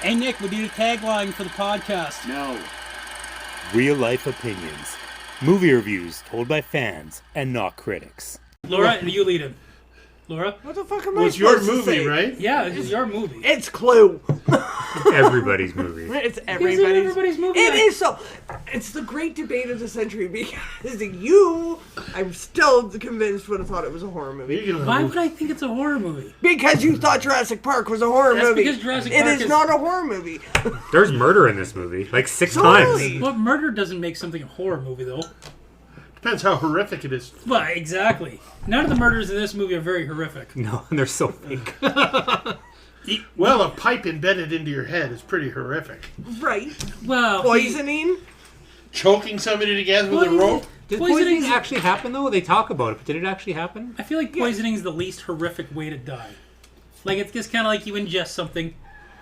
Hey, Nick, we need a tagline for the podcast. No. Real life opinions. Movie reviews told by fans and not critics. Laura, you lead him. Laura? What the fuck am Well, I it's your supposed to movie, say? right? Yeah, this is your movie. It's Clue. Everybody's movie. It's It's everybody's movie. It is so. It's the great debate of the century because I'm still convinced, would have thought it was a horror movie. You can Why would I think it's a horror movie? Because you thought Jurassic Park was a horror That's movie. because Jurassic It Park is is- not a horror movie. There's murder in this movie, like 6 Totally. times. Well, murder doesn't make something a horror movie, though. Depends how horrific it is. Well, exactly. None of the murders in this movie are very horrific. No, and they're so fake. Well, a pipe embedded into your head is pretty horrific. Right. Well, Poisoning. Choking somebody to death with a rope. Did Poisoning- poisoning actually happen, though? They talk about it, but did it actually happen? I feel like poisoning is the least horrific way to die. Like, it's just kind of like you ingest something,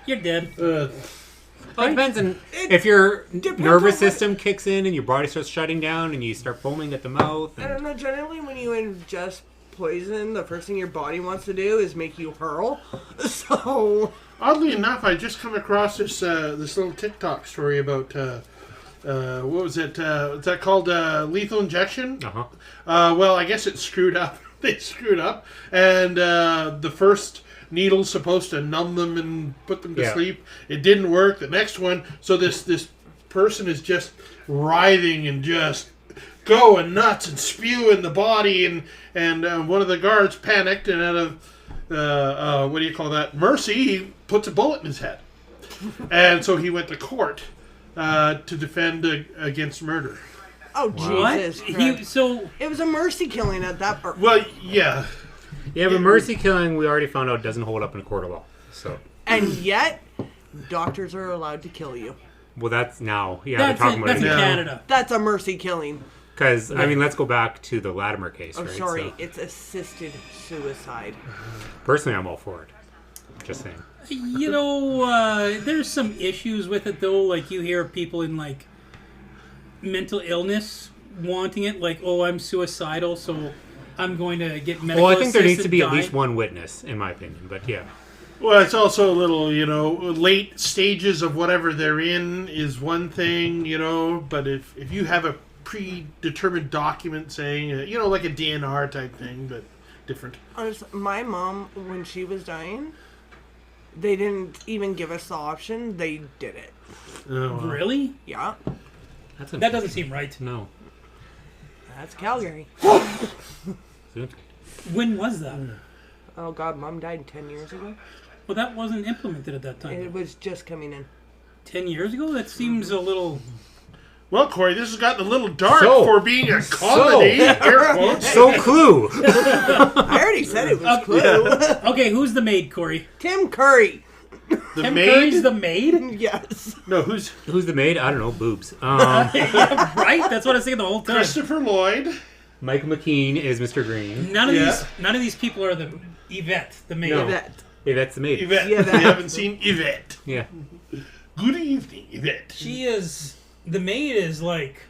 you're dead. Well, it depends on if your depends nervous on what- system kicks in and your body starts shutting down and you start foaming at the mouth. I And don't know. Generally, when you ingest poison, the first thing your body wants to do is make you hurl. So. Oddly enough, I just come across this this little TikTok story about what was it? Is that called lethal injection? uh-huh. Well, I guess it screwed up. They screwed up, and the first needle's supposed to numb them and put them to Yeah. sleep. It didn't work. The next one, so this person is just writhing and just going nuts and spewing the body, and one of the guards panicked, and out of what do you call that? Mercy, he puts a bullet in his head, and so he went to court to defend against murder. Oh, What? Jesus Christ. It was a mercy killing at that part. Well, yeah. Yeah, but mercy killing, we already found out, doesn't hold up in a court of law. So, And yet, doctors are allowed to kill you. well, that's now. Yeah, that's they're talking in about it now. Canada. That's a mercy killing. Because, I mean, let's go back to the Latimer case, Oh, right? sorry. So, It's assisted suicide. personally, I'm all for it. Just saying. You know, there's some issues with it, though. Like, you hear people in, like, mental illness wanting it. Like, oh, I'm suicidal, so I'm going to get medical Well, I think there needs to assisted be at dying. least one witness, in my opinion. But yeah. Well, it's also a little, late stages of whatever they're in is one thing, but if you have a predetermined document saying, like a DNR type thing, but different. My mom, when she was dying, they didn't even give us the option. They did it. Really? Yeah. That doesn't seem right. No. That's Calgary. When was that? Oh, God. Mom died 10 years ago. Well, that wasn't implemented at that It time. was just coming in. 10 years ago? That seems a little... Well, Corey, this has gotten a little dark So- for being a comedy. Air quotes. So, Clue! I already said it was Clue. Okay, who's the maid, Corey? Tim Curry. The Tim maid? Curry's the maid? Yes. No, who's Who's the maid? I don't know. Boobs. Right? That's what I was thinking the whole time. Christopher Lloyd? Michael McKean is Mr. Green. None of Yeah. these people are the Yvette, the maid. No. Yvette. Yeah, that's the maid. Yvette. Yeah, You that- haven't seen Yvette. Yeah. Good evening, Yvette. She is... The maid is like...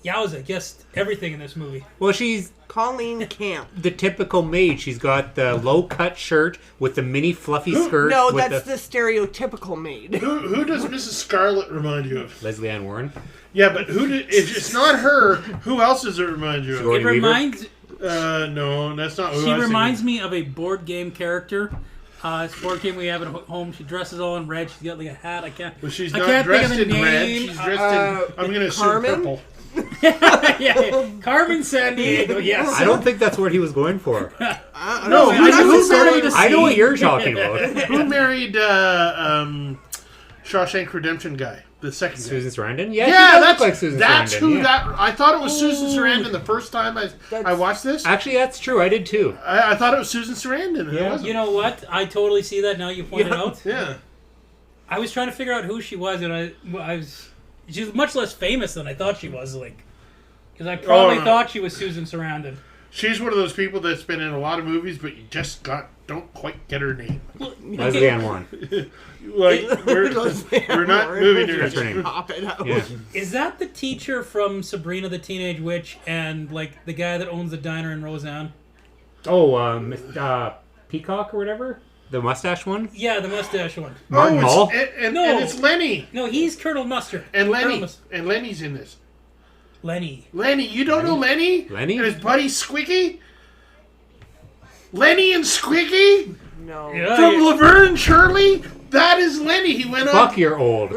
Yowza, guessed everything in this movie. Well, she's Colleen Camp. the typical maid. She's got the low-cut shirt with the mini fluffy skirt. No, with that's the stereotypical maid. Who does Mrs. Scarlet remind you of? Leslie Ann Warren. Yeah, but if it's not her, who else does it remind you of? Sigourney It Weaver? reminds... No, that's not who She I was reminds me of a board game character. It's a board game we have at home. She dresses all in red. She's got like a hat. I can't... Well, she's I not can't think of dressed the in red. name. She's dressed in, I'm going to assume Carmen? purple. yeah, Carmen Sandiego, yes. I don't think that's what he was going for. No, I who was starting to I know what see. you're talking about. Who married Shawshank Redemption guy? The second guy. Susan Sarandon? Yeah, Yeah, she does that's look like Susan that's Sarandon. who yeah. that. I thought it was Susan Sarandon the first time I That's- watched this. Actually, that's true. I did too. I thought it was Susan Sarandon. And it Yeah. wasn't. You know what? I totally see that now you pointed out. Yeah. I was trying to figure out who she was, and I was... She's much less famous than I thought she was, like... Because I probably no. thought she was Susan Sarandon. She's one of those people that's been in a lot of movies, but you just don't quite get her name. Leslie Ann Warren. Like we're not movie nerds. That's her name. Pop it out. Yeah. Is that the teacher from Sabrina the Teenage Witch and, like, the guy that owns the diner in Roseanne? Oh, Peacock or whatever? The mustache one? Yeah, the mustache one. Martin Mull? and No. it's Lenny. No, he's Colonel Mustard. And Colonel Lenny. Mus- And Lenny's in this. Lenny. Lenny, you don't know Lenny? Lenny? And his buddy Squeaky? Lenny and Squeaky? No. Yeah, From yeah. Laverne and Shirley? That is Lenny. He went Fuck, on. you're old.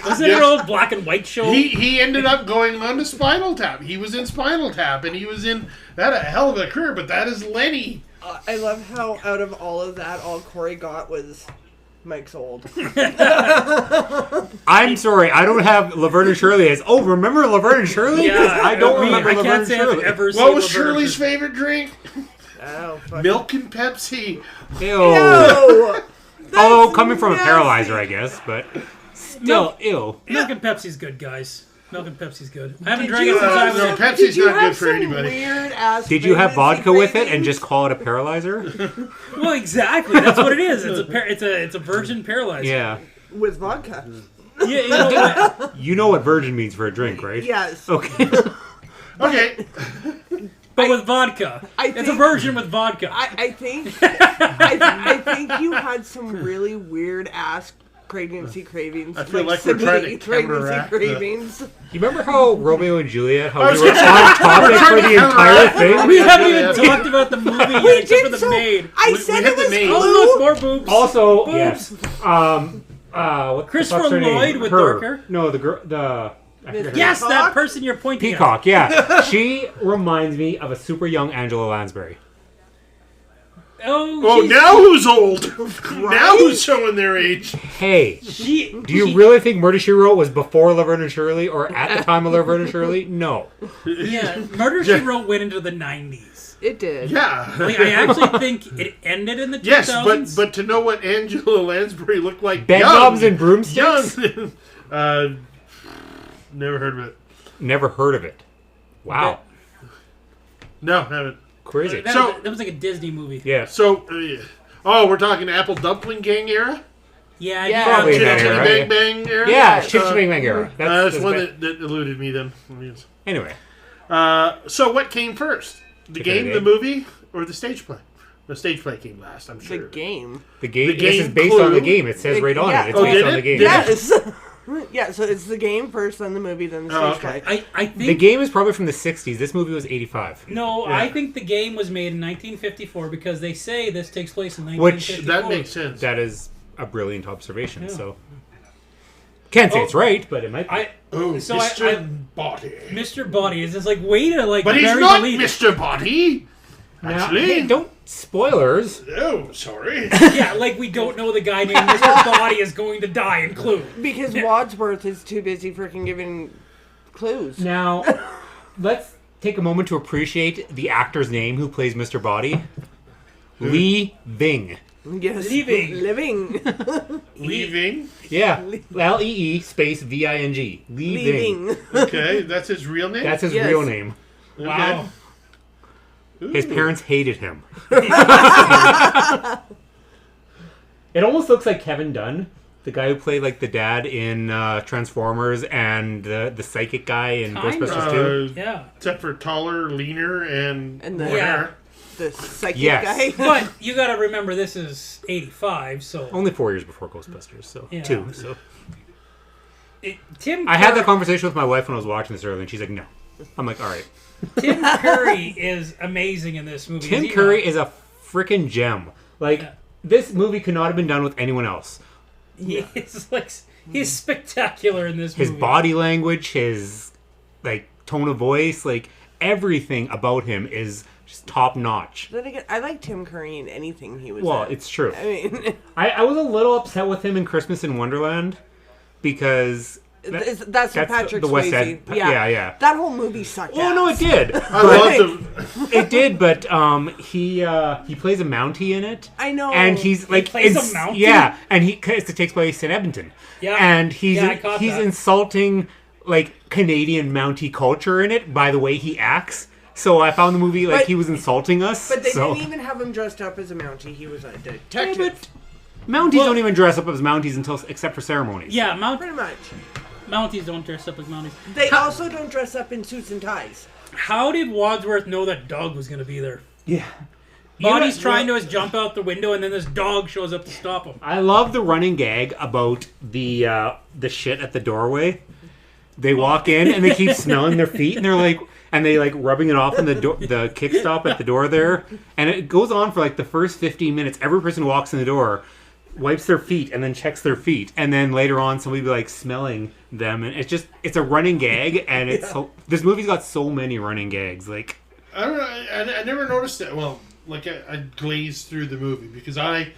Wasn't it an old black and white show? He ended up going on to Spinal Tap. He was in Spinal Tap, and he was in that a hell of a career. But that is Lenny. I love how out of all of that, all Corey got was Mike's old. I'm sorry, I don't have Laverne and Shirley as. Oh, remember Laverne and Shirley? Yeah, 'Cause I don't remember I Laverne can't and say Shirley. I've ever seen What was Laverne and Shirley's Shirley. favorite drink? Oh, fuck. Milk and Pepsi. Ew. No! Although coming from a nasty. paralyzer, I guess, but still, ew. Milk and Pepsi's good, guys. Milk and Pepsi's good. I haven't Did drank you it since I have was no a... Pepsi's Did you not have good for some anybody. Weird ass Did you have pregnancy vodka with it and cravings? just call it a paralyzer? Well, exactly. That's what it is. It's a virgin paralyzer. Yeah. with vodka? Yeah, you know what? You know what virgin means for a drink, right? Yes. Okay. Okay. But with vodka. It's a think- version with vodka. I think I think you had some really weird ass pregnancy cravings. I feel like we're trying to pregnancy counteract the- cravings. You remember how Romeo and Juliet, how I we was were gonna say, on topic for the entire thing? we haven't Yeah. even talked about the movie yet, We except for did the so. maid. I We said hit it the was maid. Clue. Oh, look, more boobs. Also, Boobs. yes. What Christopher the fuck's her Lloyd name? with Her. darker? No, the girl, I forget her name. Yes, that Peacock? person you're pointing at. Peacock, yeah. She reminds me of a super young Angela Lansbury. Oh, Oh, she's- now who's old? Now who's showing their age? Hey, She, do you really think Murder, She Wrote was before Laverne and Shirley or at the time of Laverne and Shirley? No. Yeah, Murder, She Wrote went into the 90s. It did. Yeah. Like, I actually think it ended in the 2000s. Yes, but to know what Angela Lansbury looked like Bed young, knobs and broomsticks? young. Never heard of it. Never heard of it. Wow. No, haven't. Crazy. that was like a Disney movie. Yeah. So, we're talking Apple Dumpling Gang era? Yeah, Yeah. Probably in Chitty that Chitty era. Bang Bang era? Yeah, Chip Bang Bang era. That's one bad. that eluded me then. Anyway. So what came first? The Chip game, Bang the Bang. movie, or the stage play? The stage play came last, I'm The sure. game. The game, The this is game based on the Clue. game. It says right on Yeah. it. It's Oh, based did on it? the game. Did it? Yes. Yeah, so it's the game first, then the movie, then the Oh, stage okay. play. I think The game is probably from the 60s. This movie was 85. No, Yeah. I think the game was made in 1954 because they say this takes place in Which- 1954. That makes sense. That is a brilliant observation. Yeah. So can't say Oh. it's right, but it might be. Oh, So Mr. Body. Mr. Body is just like way to like But he's bury not the lead. Mr. Body. Now, Actually, hey, don't spoilers. oh, sorry. Yeah, like we don't know the guy named Mr. Body is going to die in Clue. Because Wadsworth is too busy freaking giving clues. Now, let's take a moment to appreciate the actor's name who plays Mr. Body. Lee Ving. Yes. Leaving. Living. Leaving. Yeah, Lee space Ving. Lee Ving. Leaving. Okay, that's his real name. That's his Yes. real name. Wow. His parents hated him. It almost looks like Kevin Dunn, the guy who played like the dad in Transformers and the psychic guy in Kind of. Ghostbusters 2. Yeah. Except for taller, leaner, and And more the- Yeah. hair. The psychic Yes. guy. But you got to remember this is 85, so Only 4 years before Ghostbusters, so Yeah. 2. So Tim I had that Curry- conversation with my wife when I was watching this earlier, and she's like, "No." I'm like, "All right." Tim Curry is amazing in this movie. Tim Is he Curry not? is a freaking gem. Like Yeah. this movie could not have been done with anyone else. He's like he's spectacular in this His movie. body language, his like tone of voice, like everything about him is just top notch. Then again, I like Tim Curry in anything he was Well, in. it's true. I mean, I was a little upset with him in Christmas in Wonderland because that's the Patrick West Swayze. End. Yeah. Yeah. That whole movie sucked. Oh no, it did. I love the. It did, but he plays a Mountie in it. I know. And he's like, plays a Mountie? yeah, and cause it takes place in Edmonton. Yeah. and he's Yeah, I caught he's that. insulting like Canadian Mountie culture in it by the way he acts. So I found the movie like But- he was insulting us. But they so. didn't even have him dressed up as a Mountie. He was a Yeah, detective. but Mounties don't even dress up as Mounties until except for ceremonies. Yeah, Pretty much. Mounties don't dress up like Mounties. They also don't dress up in suits and ties. How did Wadsworth know that Doug was going to be there? yeah. Body's trying to jump out the window, and then this dog shows up to stop him. I love the running gag about the shit at the doorway. They walk in and they keep smelling their feet, and they're like, rubbing it off in the kickstop at the door there, and it goes on for like the first 15 minutes. Every person walks in the door, wipes their feet, and then checks their feet, and then later on somebody be like smelling them, and it's a running gag, and this movie's got so many running gags. Like, I don't know. I never noticed that. Well, like I glazed through the movie because I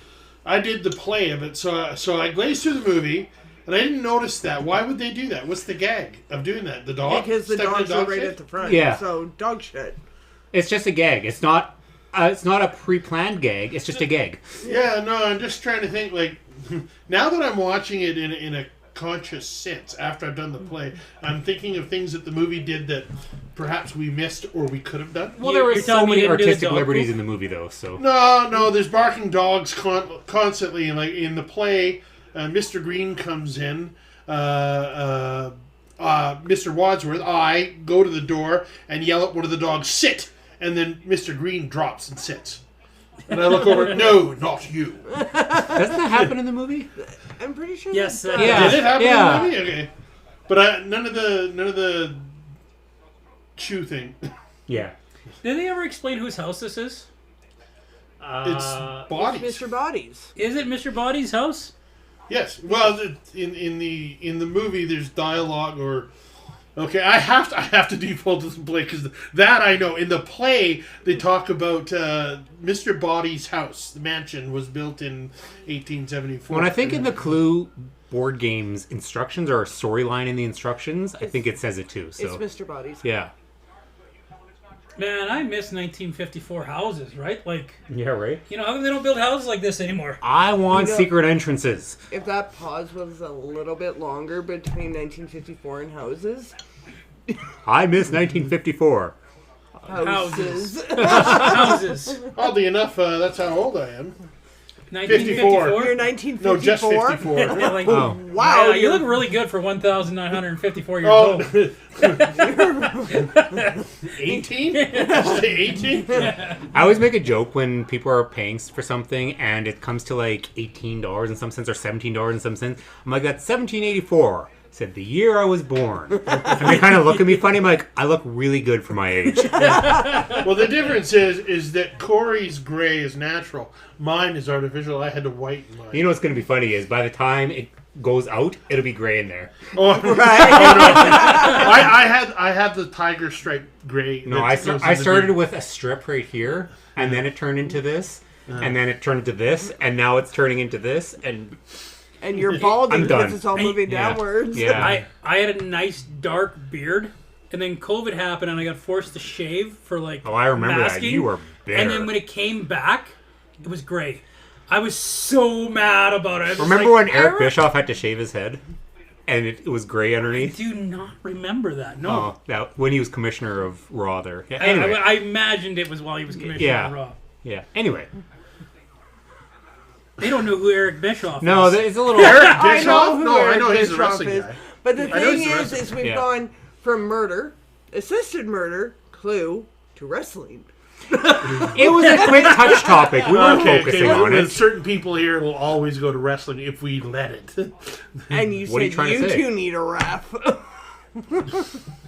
did the play of it, so I glazed through the movie. And I didn't notice that. Why would they do that? What's the gag of doing that? The dog? Because the dogs are right at the front. Yeah. So dog shit. it's just a gag. It's not a pre-planned gag. It's just a gag. Yeah, no, I'm just trying to think, like, now that I'm watching it in a conscious sense, after I've done the play, I'm thinking of things that the movie did that perhaps we missed or we could have done. Well, there were You're so telling me many you didn't do the artistic dog liberties poop? in the movie, though, so... No, there's barking dogs constantly. Like, in the play, Mr. Green comes in, Mr. Wadsworth, I go to the door and yell at one of the dogs, sit! And then Mr. Green drops and sits. And I look over, no, not you. Doesn't that happen in the movie? I'm pretty sure. Yes, that yeah. does. Did it happen Yeah. in the movie? Okay. But none of the shoe thing. Yeah. Did they ever explain whose house this is? It's bodies. Mr. Bodies. Is it Mr. Body's house? Yes. Well, in the movie, there's dialogue or. Okay, I have to default to the play because that I know. In the play, they talk about Mr. Body's house. The mansion was built in 1874. When I think in the Clue board games instructions or a storyline in the instructions, I think it says it too. So It's Mr. Bodies. yeah, Man, I miss 1954 houses, right? Like, yeah, right. you know, how come they don't build houses like this anymore? I want You know- secret entrances. If that pause was a little bit longer between 1954 and houses. I miss 1954. Houses. Houses. Oddly enough, that's how old I am. 1954. You're No, 1954? just 54. Yeah, like, Oh. Wow. yeah, you look really good for 1,954 years old. Oh, 18? 18? I always make a joke when people are paying for something and it comes to like $18 in some sense or $17 in some sense. I'm like, that's 1784. Said the year I was born. And they kind of look at me funny. I'm like, I look really good for my age. Well, the difference is that Corey's gray is natural. Mine is artificial. I had to whiten mine. You know what's going to be funny is by the time it goes out, it'll be gray in there. Oh, Right. I had the tiger stripe gray. No, that I goes in the started beard. with a strip right here, and then it turned into this, and then it turned into this, and now it's turning into this, and And you're balding I'm done. because it's all moving Yeah. downwards. yeah. I had a nice dark beard, and then COVID happened, and I got forced to shave for like Oh, I remember that. masking. You were bare. And then when it came back, it was gray. I was so mad about it. I was Remember like, when Eric Bischoff had to shave his head, and it was gray I underneath? do not remember that. No. Oh, that when he was commissioner of Raw there. Yeah, I- anyway, I imagined it was while he was commissioner Yeah. of Raw. yeah. Anyway, They don't know who Eric Bischoff no, is. it's a little. Eric I know Bischoff? who No, I Eric know he's a Bischoff wrestling is. guy. But the I know thing he's a is wrestler. we've Yeah. gone from murder, assisted murder, Clue, to wrestling. It was a quick touch topic. We weren't focusing on With it. certain people here will always go to wrestling if we let it. And you What are you said trying to you say? two need a ref.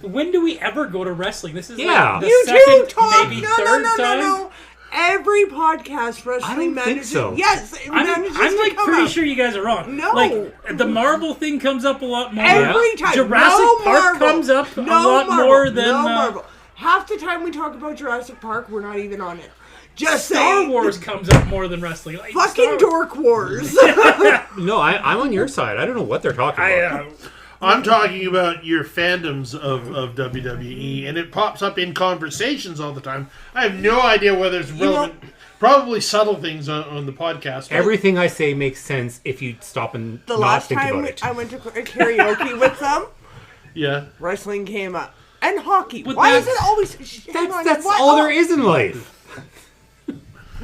When do we ever go to wrestling? This is Yeah. like the You second, two talk. maybe No, third no, no, time. no, no. Every podcast wrestling I don't think manages. so. Yes, it manages I'm to like come pretty up. sure you guys are wrong. No. Like the Marvel thing comes up a lot more. Every time. Jurassic no Park Marvel. comes up a no lot Marvel. more than no Marvel. Half the time we talk about Jurassic Park, we're not even on it. Just Star saying. Wars comes up more than wrestling. Like, Fucking Star- Dork Wars. No, I'm on your side. I don't know what they're talking about. I'm talking about your fandoms of WWE, and it pops up in conversations all the time. I have no idea whether it's relevant. Probably subtle things on the podcast. Everything I say makes sense if you stop and The not last think time about it. I went to karaoke with them, Yeah. wrestling came up. And hockey. But Why is that's- it always... hang on, That's what- all there is in life.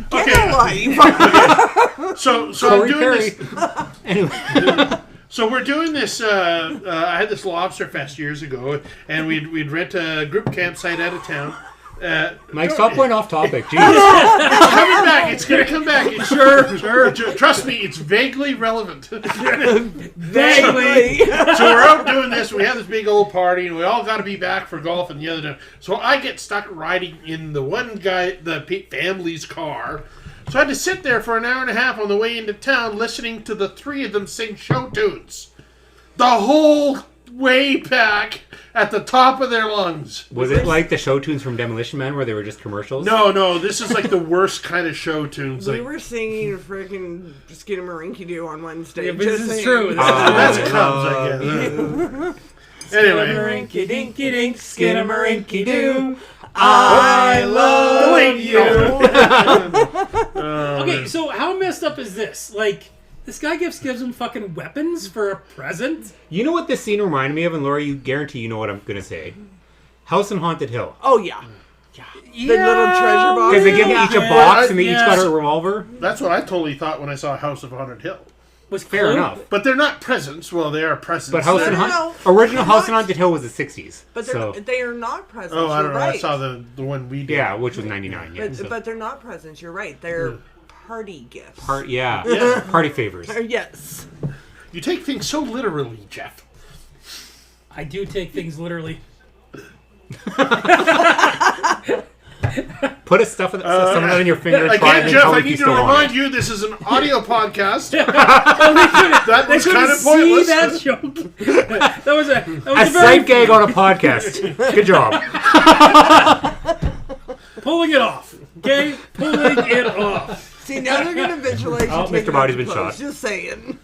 Get Okay. a life. So I'm Corey doing Perry. this. Anyway, So we're doing this. I had this lobster fest years ago, and we'd rent a group campsite out of town. Mike, stop going off topic. Jeez. It's coming back. It's going to come back. It's sure. Trust me, it's vaguely relevant. Vaguely. So we're out doing this. We have this big old party, and we all got to be back for golf and the other day. So I get stuck riding in the family's car. So I had to sit there for an hour and a half on the way into town listening to the three of them sing show tunes. The whole way back at the top of their lungs. Was it like the show tunes from Demolition Man where they were just commercials? No, this is like the worst kind of show tunes. We Like, were singing freaking Skidamarinky-Doo on Wednesday. Yeah, but just this is saying. true. that's Cubs, I guess. Anyway. Skidamarinky-dinky-dink, skidamarinky-doo. I love you. Okay, so how messed up is this? Like, this guy gives him fucking weapons for a present? You know what this scene reminded me of? And Laura, you guarantee you know what I'm going to say. House on Haunted Hill. Oh, yeah. The little treasure box. Because they give each a Yeah. box and they each Yeah. got a revolver. That's what I totally thought when I saw House of Haunted Hill. Was Fair Chloe- enough. But they're not presents. Well, they are presents. But House on No, Haunted... Original They're House on not- Haunted Hill was the 60s. But so, they are not presents. Oh, I don't You're know. right. I saw the one we did. yeah, which was 99. Yeah, But, so. but they're not presents. You're right. They're party gifts. Yeah. Party favors. Yes. You take things so literally, Jeff. I do take things literally. Put a some of that in your finger. try it, Again, and Jeff, tell me I if you need to still want remind it. you this is an audio podcast. They That was couldn't kind of see pointless. that joke. That was a A very sight gag on a podcast. Good job. pulling it off. Okay, pulling it off. See, now they're going to visualize Oh, you taking Mr. Body's off been your clothes. shot. Just saying.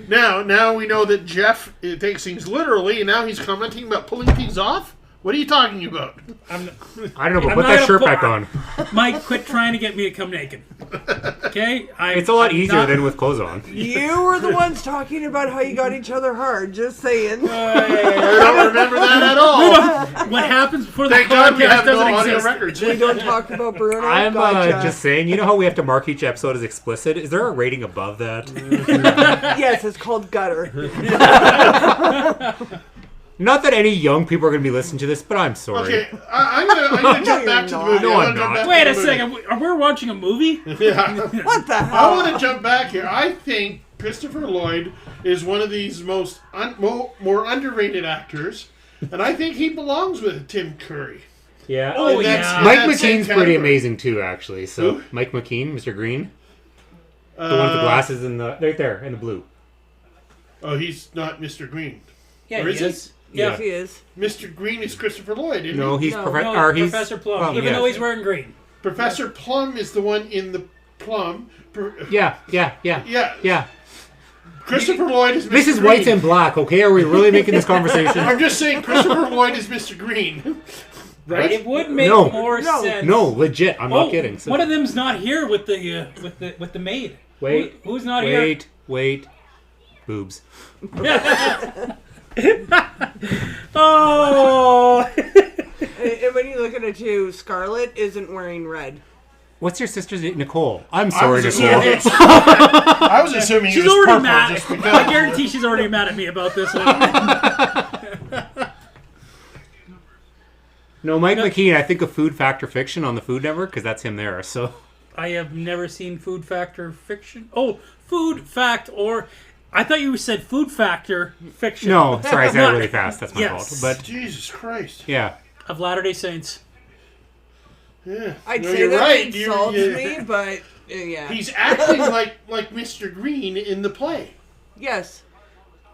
Now we know that Jeff takes things literally, and now he's commenting about pulling things off? What are you talking about? I don't know, but I'm put not that gonna shirt put- back on. Mike, quit trying to get me to come naked. Okay, It's a lot easier than with clothes on. You were the ones talking about how you got each other hard. Just saying. I don't remember that at all. What happens before the Thank God we podcast have no doesn't audio exist. records. We don't talk about Bruno. I'm Gotcha. just saying, you know how we have to mark each episode as explicit? Is there a rating above that? Yes, it's called gutter. Not that any young people are going to be listening to this, but I'm sorry. Okay, I'm gonna jump you're back to the not. movie. No, I wanna I'm jump not. back to Wait the a movie. second. Are we watching a movie? Yeah. What the I hell? want to jump back here. I think Christopher Lloyd is one of these most more underrated actors, and I think he belongs with Tim Curry. Yeah. Oh, And that's- yeah. in Mike that same McKean's pretty category. amazing too, actually. So Who? Mike McKean, Mr. Green, the one with the glasses and the right there and the blue. Oh, he's not Mr. Green. Yeah, Or he is he? is. Yeah. Yes, he is. Mr. Green is Christopher Lloyd, isn't No, he? he's No, he's Professor Plum. Plum, even yeah. though he's wearing green. Professor Plum is the one in the Plum. Yeah. Yeah. Christopher Lloyd is Mr. This is Green. white and black, okay? Are we really making this conversation? I'm just saying Christopher Lloyd is Mr. Green. Right? It would make No. more No. sense. No, legit. I'm Oh, not kidding. So, one of them's not here with the maid. wait, Who's not here? wait. Boobs. Oh. And when you look at it too, Scarlett isn't wearing red. What's your sister's name? Nicole? I'm I sorry, was Nicole. assuming, I was assuming She's it was already purple mad. just I because. guarantee she's already mad at me about this one. No, Mike McKean. I think of Food Factor Fiction on the Food Network because that's him there. So I have never seen Food Factor Fiction. Oh, Food Fact, or I thought you said Food Factor Fiction. no, sorry, I said it really fast. That's my Yes. fault. But Jesus Christ. yeah, Of Latter-day Saints. Yeah. I'd No, say you're that right. insults me, but yeah. He's acting like Mr. Green in the play. Yes.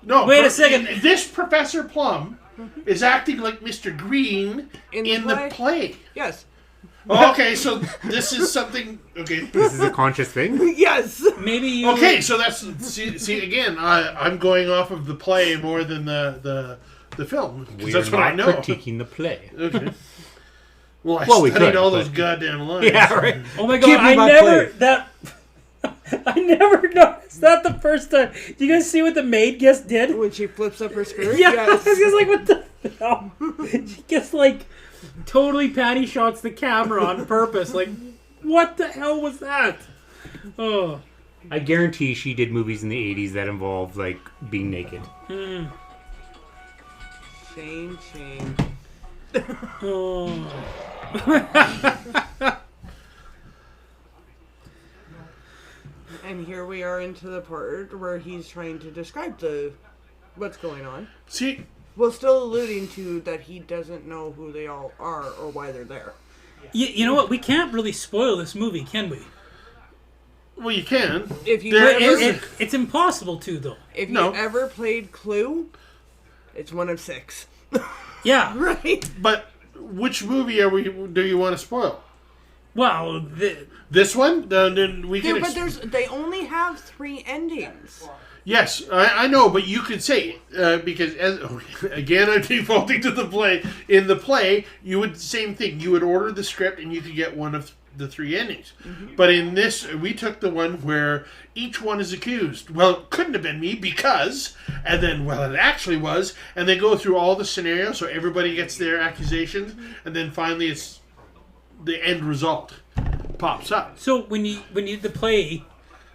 No, Wait a second. This Professor Plum is acting like Mr. Green in the play. Yes. Oh, okay, so this is something. Okay. this is a conscious thing. Yes. Maybe you. Okay, so that's see again. I'm going off of the play more than the film. 'cause We're that's what I not know. critiquing the play. Okay. Well, I Well, we studied could, all but- those goddamn lines. Yeah, right. Oh my Give god! me I my never plate. that. I never noticed that the first time. Do you guys see what the maid just did? When she flips up her skirt. Yeah, Yes. I was just like, what the hell? She just like totally patty shots the camera on purpose. Like, what the hell was that? Oh, I guarantee she did movies in the 80s that involved like being naked. Shame. Oh. And here we are into the part where he's trying to describe what's going on. See, While still alluding to that he doesn't know who they all are or why they're there. You know what? We can't really spoil this movie, can we? well, you can. If you There ever, is- It's impossible to, though. if you No. ever played Clue, it's one of 6. Yeah. Right? But which movie do you want to spoil? Well, This one? Then we can. They only have 3 endings. Yes, I know, but you could say because again, I'm defaulting to the play. In the play, you would same thing. You would order the script, and you could get one of the 3 endings. Mm-hmm. But in this, we took the one where each one is accused. Well, it couldn't have been me because, and then it actually was, and they go through all the scenarios, so everybody gets their accusations, and then finally, it's the end result pops up. so when you did the play,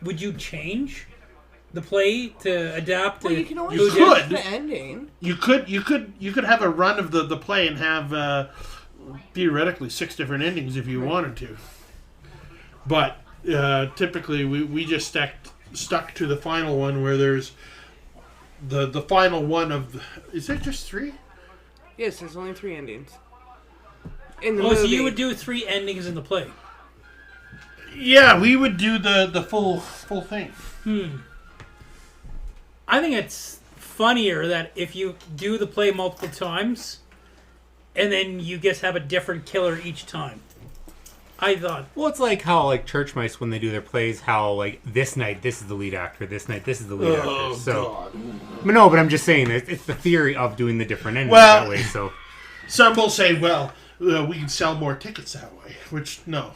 would you change the play to adapt to Well, you can always You change could. the ending. You could have a run of the play and have theoretically 6 different endings if you wanted to. But typically we just stuck to the final one where there's the final one of is there just 3? Yes, there's only 3 endings. In the Oh, movie. so you would do 3 endings in the play. Yeah, we would do the full thing. I think it's funnier that if you do the play multiple times, and then you just have a different killer each time. I thought, Well, it's like how like church mice when they do their plays, how like this night this is the lead actor, this night this is the lead actor. So, but no, but I'm just saying it's the theory of doing the different endings Well- that way. So, Some will say, well, we can sell more tickets that way, which no.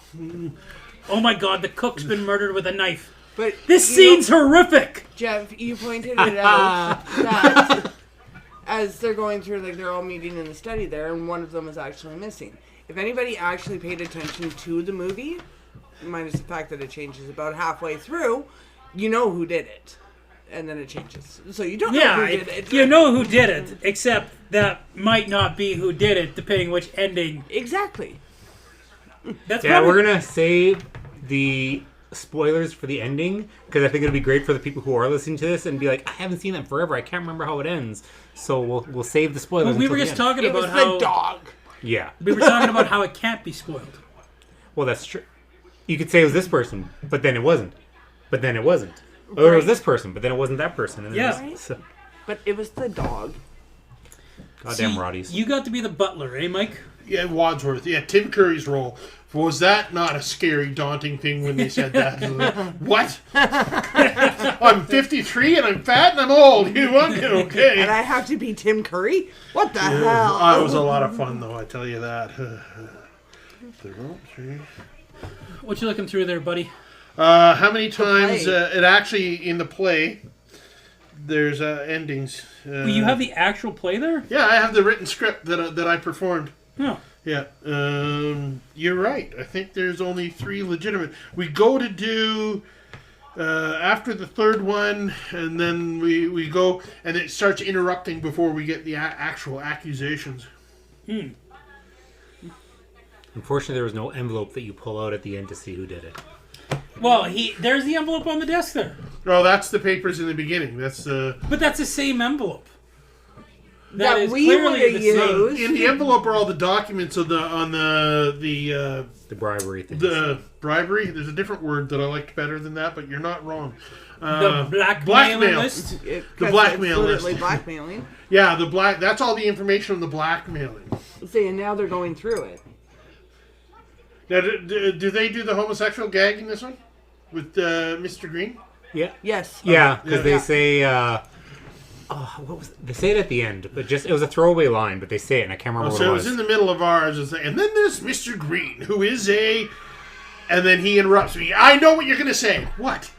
oh my god, the cook's been murdered with a knife. But This you scene's know, horrific. Jeff, you pointed it out that as they're going through, like they're all meeting in the study there, and one of them is actually missing. If anybody actually paid attention to the movie, minus the fact that it changes about halfway through, you know who did it, and then it changes. So you don't know Yeah, who did it. you know who did it, except that might not be who did it, depending which ending. Exactly. That's yeah, probably, we're gonna save the spoilers for the ending because I think it'll be great for the people who are listening to this and be like, I haven't seen that forever. I can't remember how it ends. So we'll save the spoilers. Well, we until were the just end. talking It about was how the dog. Yeah. we were talking about how it can't be spoiled. Well, that's true. You could say it was this person, but then it wasn't. But then it wasn't. Or it was this person, but then it wasn't that person. And then Yeah. it was, so, But it was the dog. goddamn See, Roddies. You got to be the butler, eh, Mike? Yeah, Wadsworth. Yeah, Tim Curry's role. Was that not a scary, daunting thing when they said that? What? I'm 53 and I'm fat and I'm old. You want it? Okay. And I have to be Tim Curry? What the hell? Oh, it was a lot of fun, though, I tell you that. What you looking through there, buddy? How many times play. it actually, in the play, there's endings. You have the actual play there? Yeah, I have the written script that I performed. No. Yeah, you're right. I think there's only 3 legitimate. We go to do after the 3rd one, and then we go, and it starts interrupting before we get the actual accusations. Unfortunately, there was no envelope that you pull out at the end to see who did it. Well, there's the envelope on the desk there. Oh, that's the papers in the beginning. That's But that's the same envelope. That is we clearly would've the same. used. in the envelope are all the documents on the The bribery thing. bribery. There's a different word that I liked better than that, but you're not wrong. The blackmail blackmail. list. The blackmail list. literally blackmailing. Yeah, that's all the information on the blackmailing. See, and now they're going through it. Now, do they do the homosexual gag in this one with Mr. Green? Yeah. Yes. Yeah, because they Yeah. say, what was it? They say it at the end, but it was a throwaway line, but they say it, and I can't remember So it what was in the middle of ours, and then there's Mr. Green, who is and then he interrupts me. I know what you're going to say. What?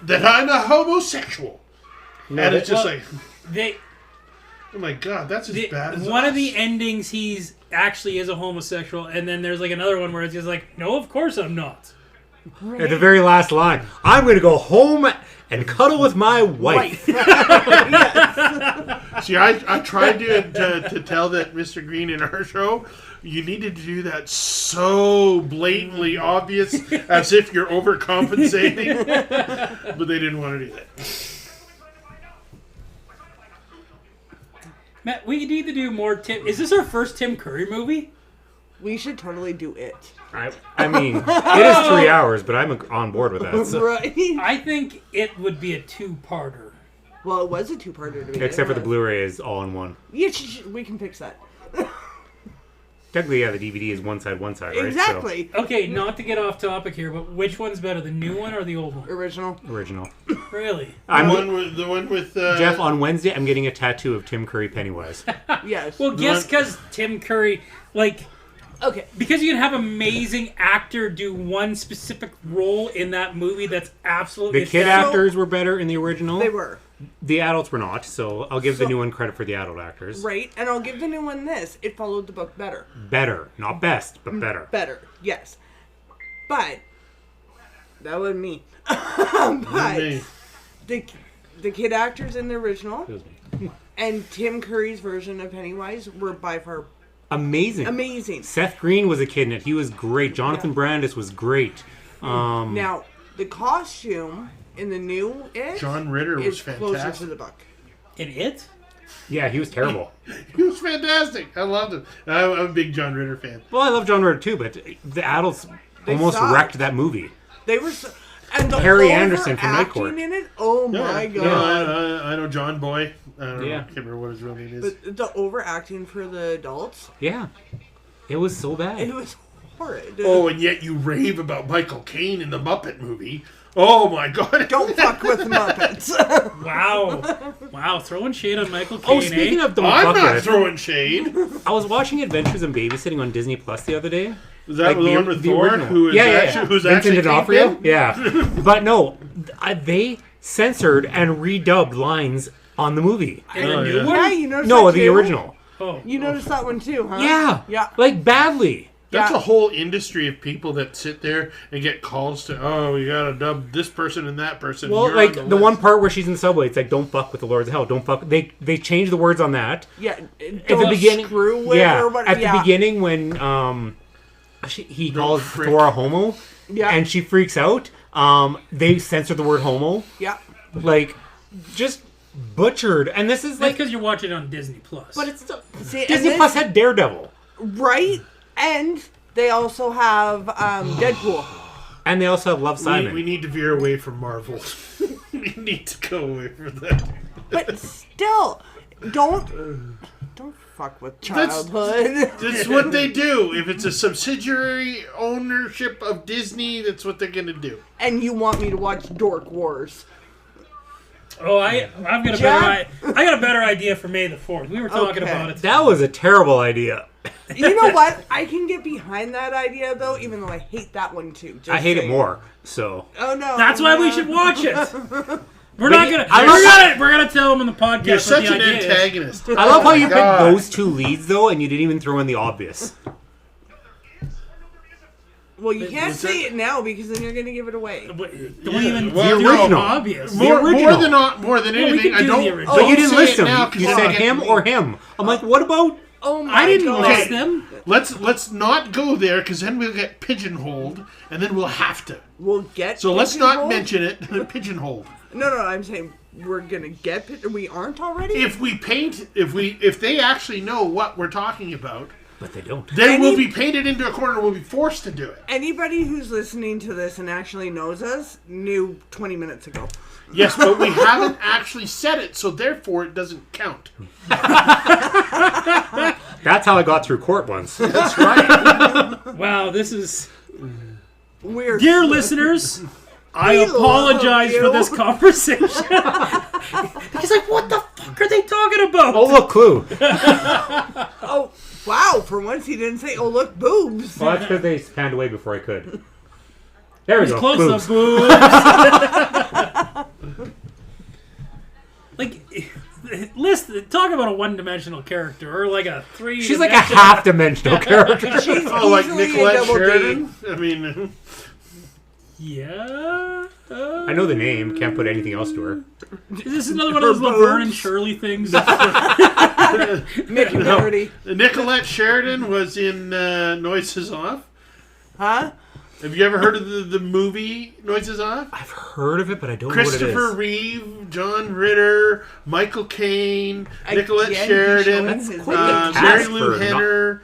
That I'm a homosexual. And it's just well, like, They, oh my God, that's as bad as one us. of the endings, he's actually is a homosexual, and then there's like another one where it's just like, no, of course I'm not. At the very last line, I'm going to go home and cuddle with my wife. See, I tried to tell that Mr. Green in our show, you needed to do that so blatantly obvious as if you're overcompensating. But they didn't want to do that. Matt, we need to do more Tim. Is this our first Tim Curry movie? We should totally do it. I mean, it is 3 hours, but I'm on board with that. So. Right. I think it would be a two-parter. Well, it was a two-parter to begin Except for the with. Blu-ray is all in one. Yeah, we can fix that. Technically, yeah, the DVD is one side, right? Exactly. Okay, not to get off topic here, but which one's better, the new one or the old one? Original. So, original. Really? The one with Jeff, on Wednesday, I'm getting a tattoo of Tim Curry Pennywise. Yes. Well, guess because Tim Curry, like, Okay. because you can have amazing actor do one specific role in that movie that's absolutely The kid essential. actors were better in the original. They were. The adults were not, so I'll give the new one credit for the adult actors. Right. And I'll give the new one this. It followed the book better. Better. Not best, but better. Better. Yes. But that wasn't me. But Me. the kid actors in the original Excuse me. and Tim Curry's version of Pennywise were by far Amazing. amazing. Seth Green was a kid in it. He was great. Jonathan Brandis was great. Now, the costume in the new It John Ritter was is closer to fantastic. the book. In it? Yeah, he was terrible. He was fantastic. I loved him. I'm a big John Ritter fan. Well, I love John Ritter too, but the adults almost sucked. wrecked that movie. They were so, and the Harry Anderson from Night overacting Court. in it. Oh my Yeah. god! I know John Boy. I don't know. Yeah. I can't remember what his real name is. But the overacting for the adults, Yeah. It was so it bad. was horrid. Oh, and yet you rave about Michael Caine in the Muppet movie. Oh my god. Don't fuck with the Muppets. Wow. Wow, throwing shade on Michael Caine, Oh, speaking eh? of don't I'm fuck not with, throwing shade. I was watching Adventures in Babysitting on Disney Plus the other day. Is that the one with the Thor, original. who is actually, who's Vincent actually D'Onofrio? Kingpin? Yeah. But no, they censored and redubbed lines on the movie. In the Oh, new yeah. one? Yeah, you noticed No, that the too? original. Oh. You noticed that one too, huh? Yeah. Yeah. Like, badly. That's Yeah. a whole industry of people that sit there and get calls to, oh, we gotta dub this person and that person. Well, You're like, on the list. one part where she's in the subway, it's like, don't fuck with the Lords of Hell. Don't fuck. They changed the words on that. Yeah. At the beginning. Screw with Yeah. or what, At yeah. the beginning when he calls frick. Thor a homo. Yeah. And she freaks out. They censored the word homo. Yeah. Like, just butchered. And this is That's like, because you're watching it on Disney Plus. but it's still, See, and Disney this- Plus had Daredevil, Right? And they also have Deadpool. and they also have Love Simon. we need to veer away from Marvel. We need to go away from that. But still, don't fuck with childhood. That's what they do. If it's a subsidiary ownership of Disney, that's what they're gonna do. And you want me to watch Dork Wars. Oh, I've got a Jack? I got a better idea for May the 4th. We were talking Okay. about it. That was a terrible idea. You know what? I can get behind that idea though, even though I hate that one too. Just I hate it saying. more. So Oh no. That's why we no. should watch it. We're not gonna. I love We're gonna tell them in the podcast. You're what such the an idea is. antagonist. I love how you picked God. those two leads though, and you didn't even throw in the obvious. Well, you can't what's say that? it now because then you're going to give it away. Don't Yeah, even well, do the original. obvious. The More original. than we anything, can I do don't. the original. But don't you didn't say list it them. now, 'cause You then said I get- him or him. I'm like, what about? Oh my I didn't god. list them. Let's not go there because then we'll get pigeonholed, and then we'll have to. We'll get So let's not pigeonholed? mention it. Pigeonholed. No, I'm saying we're going to get we aren't already? If we paint, if they actually know what we're talking about, But they don't. then we'll be painted into a corner. We'll be forced to do it. Anybody who's listening to this and actually knows us knew 20 minutes ago. Yes, but we haven't actually said it, so therefore it doesn't count. That's how I got through court once. That's right. Wow, this is. We're Dear listeners, I We love apologize for you. this conversation. He's like, what the fuck are they talking about? Oh, look, Clue. Oh, wow, for once he didn't say, "Oh, look, boobs." Well, that's because they panned away before I could. There we go. Close Boobs. up, boobs. Like, talk about a one-dimensional character or like a three. She's like a half-dimensional character. She's Oh, like easily a Nicolette double D. Sheridan. I mean, Yeah. I know the name. Can't put anything else to her. Is this another one of those Laverne and Shirley things? Mickey Doherty. Nicolette Sheridan was in Noises Off. Huh? Have you ever heard of the movie Noises Off? I've heard of it, but I don't know what it Christopher is. Reeve, John Ritter, Michael Caine, Nicolette Again, Sheridan, he's showing his quite the age. Mary cast Lou for Henner.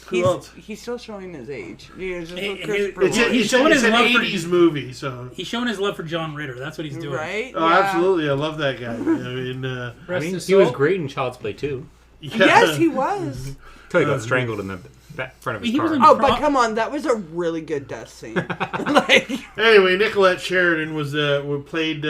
Who else? He's still showing his age. Yeah, just Hey, look hey, Christopher It's, He's Reeve. it's, showing it's his an love for- 80s movie, so. He's showing his love for John Ritter. That's what he's doing. Right? Oh, Yeah. absolutely. I love that guy. I mean, I Rest mean, his he was soul. great in Child's Play too. yeah. Yes, he was. Till he got strangled in the front of his He was car. in- Oh, but come on, that was a really good death scene. Like, Anyway, Nicolette Sheridan was played.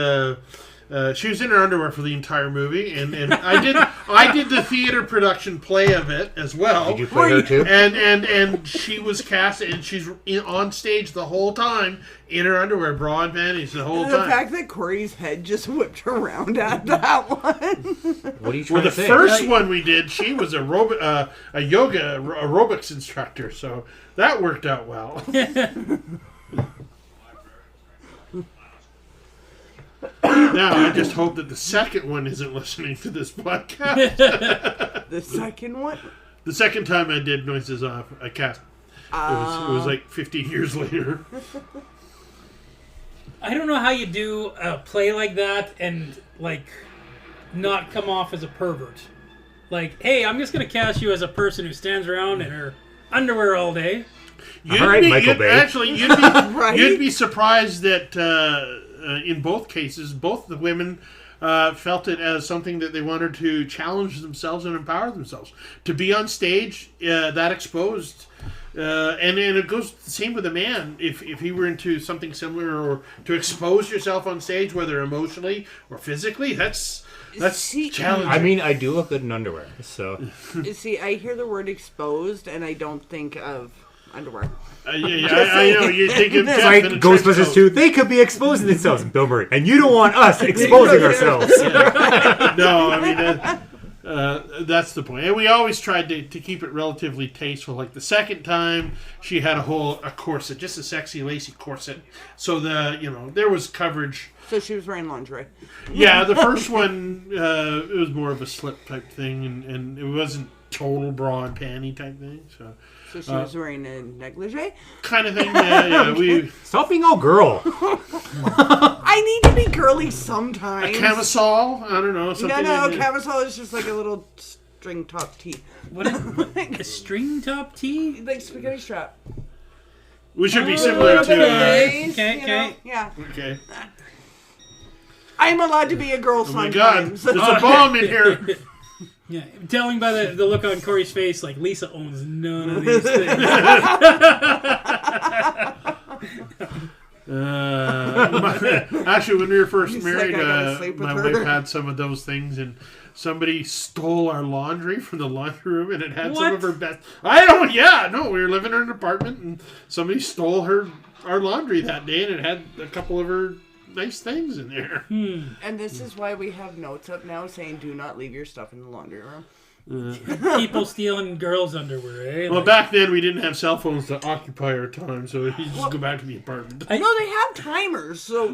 She was in her underwear for the entire movie, and I did the theater production play of it as well. Did you play her too? And she was cast, and she's on stage the whole time in her underwear, bra and panties the whole the time. fact that Corey's head just whipped around at that one. What are you Well, trying the to say? first one we did, she was a yoga aerobics instructor, so that worked out well. Now I just hope that the second one isn't listening to this podcast. The second one? The second time I did Noises Off, I cast. It was like 15 years later. I don't know how you do a play like that and like not come off as a pervert. Like, hey, I'm just gonna cast you as a person who stands around in her underwear all day. All right, Michael Bay. Actually, Right? you'd be surprised that in both cases, both the women felt it as something that they wanted to challenge themselves and empower themselves. To be on stage that exposed, and it goes the same with a man. If he were into something similar, or to expose yourself on stage, whether emotionally or physically, that's See- challenging. I mean, I do look good in underwear, so See, I hear the word exposed and I don't think of underwear. yeah, I know you think of it's Jeff like in a trench Ghostbusters coat. 2. They could be exposing themselves, Bill Murray, and you don't want us exposing ourselves. No, I mean that's the point. And we always tried to keep it relatively tasteful. Like the second time, she had a corset, just a sexy lacy corset. So there was coverage. So she was wearing lingerie. Yeah, the first one it was more of a slip type thing, and it wasn't total bra and panty type thing. So So she was wearing a negligee. kind of thing. Yeah, we Stop being all girl. I need to be girly sometimes. camisole. I don't know. Something No, like that. camisole is just like a little string top tee. What a string top tee? Like spaghetti strap. We should be similar to. Okay. You know? Yeah. Okay. I'm allowed to be a girl Oh my God! sometimes. There's a bomb in here. Yeah, telling by the look on Corey's face, like Lisa owns none of these things. Actually, when we were first He's married, like, I gotta sleep with my her. wife had some of those things, and somebody stole our laundry from the laundry room, and it had some What? of her best. I don't. Yeah, no, we were living in an apartment, and somebody stole our laundry that day, and it had a couple of her nice things in there. And this is why we have notes up now saying do not leave your stuff in the laundry room. People stealing girls' underwear, eh? Well, Like, back then we didn't have cell phones to occupy our time, so you just go back to the apartment. No, they have timers. So,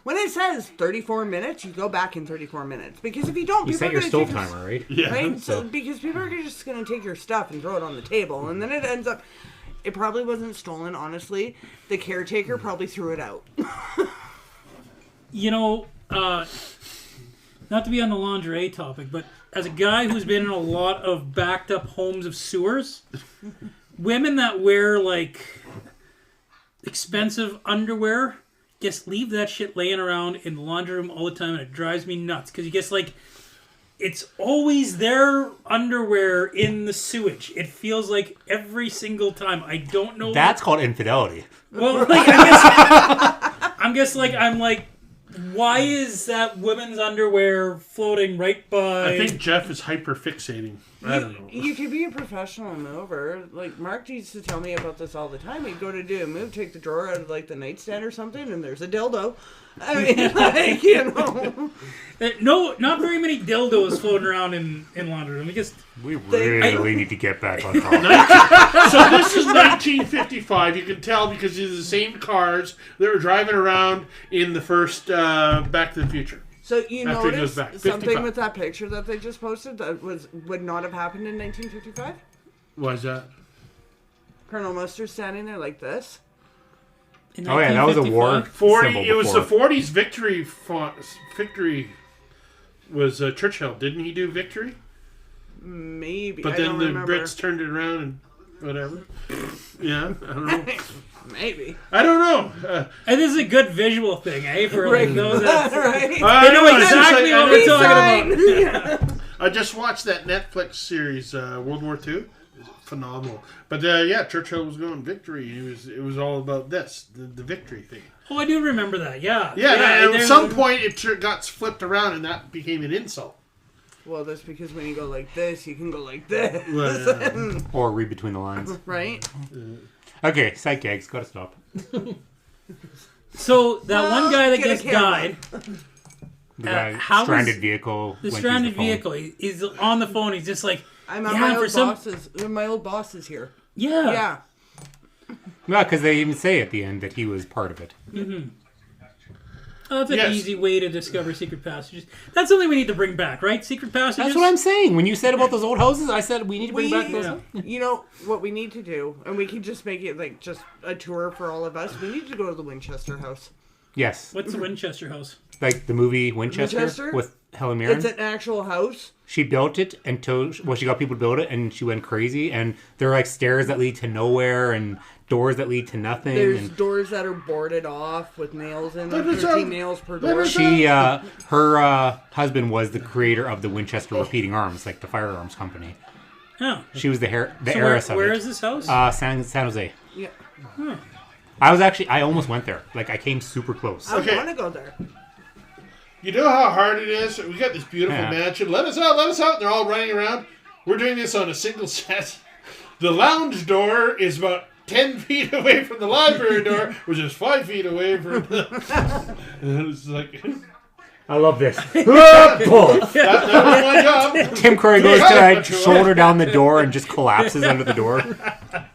when it says 34 minutes, you go back in 34 minutes. Because if you don't, You people set are your gonna stove take timer, right? Yeah. Right? So, because people are just going to take your stuff and throw it on the table. And then it ends up... It probably wasn't stolen, honestly. The caretaker probably threw it out. Not to be on the lingerie topic, but as a guy who's been in a lot of backed up homes of sewers, women that wear like expensive underwear just leave that shit laying around in the laundry room all the time, and it drives me nuts because you guess like it's always their underwear in the sewage. It feels like every single time. I don't know. That's called infidelity. Well, like I'm like, why is that women's underwear floating right by? I think Jeff is hyper fixating. I don't know. You could be a professional mover. Like, Mark used to tell me about this all the time. He'd go to do a move, take the drawer out of, like, the nightstand or something, and there's a dildo. I mean, No, not very many dildos floating around in laundry room. We really need to get back on top. So this is 1955. You can tell because it's the same cars that were driving around in the first Back to the Future. So you After he goes notice back, something 55. with that picture that they just posted that would not have happened in 1955? Why is that? Colonel Mustard standing there like this. In Oh yeah, that was a war 40. symbol It was the before. 40s victory font. Victory was Churchill. Didn't he do victory? Maybe. But I then don't the remember. Brits turned it around and whatever. Yeah, I don't know. Maybe. I don't know. And this is a good visual thing, eh? For like those that right? I know exactly what we're talking about. I just watched that Netflix series, World War II. Phenomenal. But yeah, Churchill was going victory. It was all about this, the victory thing. Oh, I do remember that. Yeah. Yeah, and at there's- some point it got flipped around and that became an insult. Well, that's because when you go like this, you can go like this. Well, Or read between the lines. Right? Okay, sight gags. Gotta stop. So that one guy that Get a gets camera. died, The guy, how stranded was vehicle. the went to use stranded phone. vehicle, he's on the phone. He's just like, I'm at Yeah, my for old some- bosses. My old boss is here. yeah. Yeah. No, because they even say at the end that he was part of it. Oh, that's an Yes. easy way to discover secret passages. That's something we need to bring back, right? Secret passages. That's what I'm saying. When you said about those old houses, I said we need to bring back those. You know what we need to do, and we can just make it like just a tour for all of us. We need to go to the Winchester House. Yes, What's the Winchester House? like the movie Winchester, Winchester? with Helen Mirren. It's an actual house. She built it until she got people to build it, and she went crazy. And there are like stairs that lead to nowhere, and doors that lead to nothing. There's and doors that are boarded off with nails in them. Let us 13 out. nails per Let door. us she, her husband was the creator of the Winchester Repeating Arms, like the firearms company. Oh. She was the So heiress where of it. is this house? San Jose. Yeah. I almost went there. Like I came super close. I Okay. want to go there. you know how hard it is? We got this beautiful Yeah. mansion. Let us out, let us out. They're all running around. We're doing this on a single set. The lounge door is about 10 feet away from the library door, which is 5 feet away from the... And it's like... I love this. That was my job. Tim Curry goes to shoulder down the door and just collapses under the door.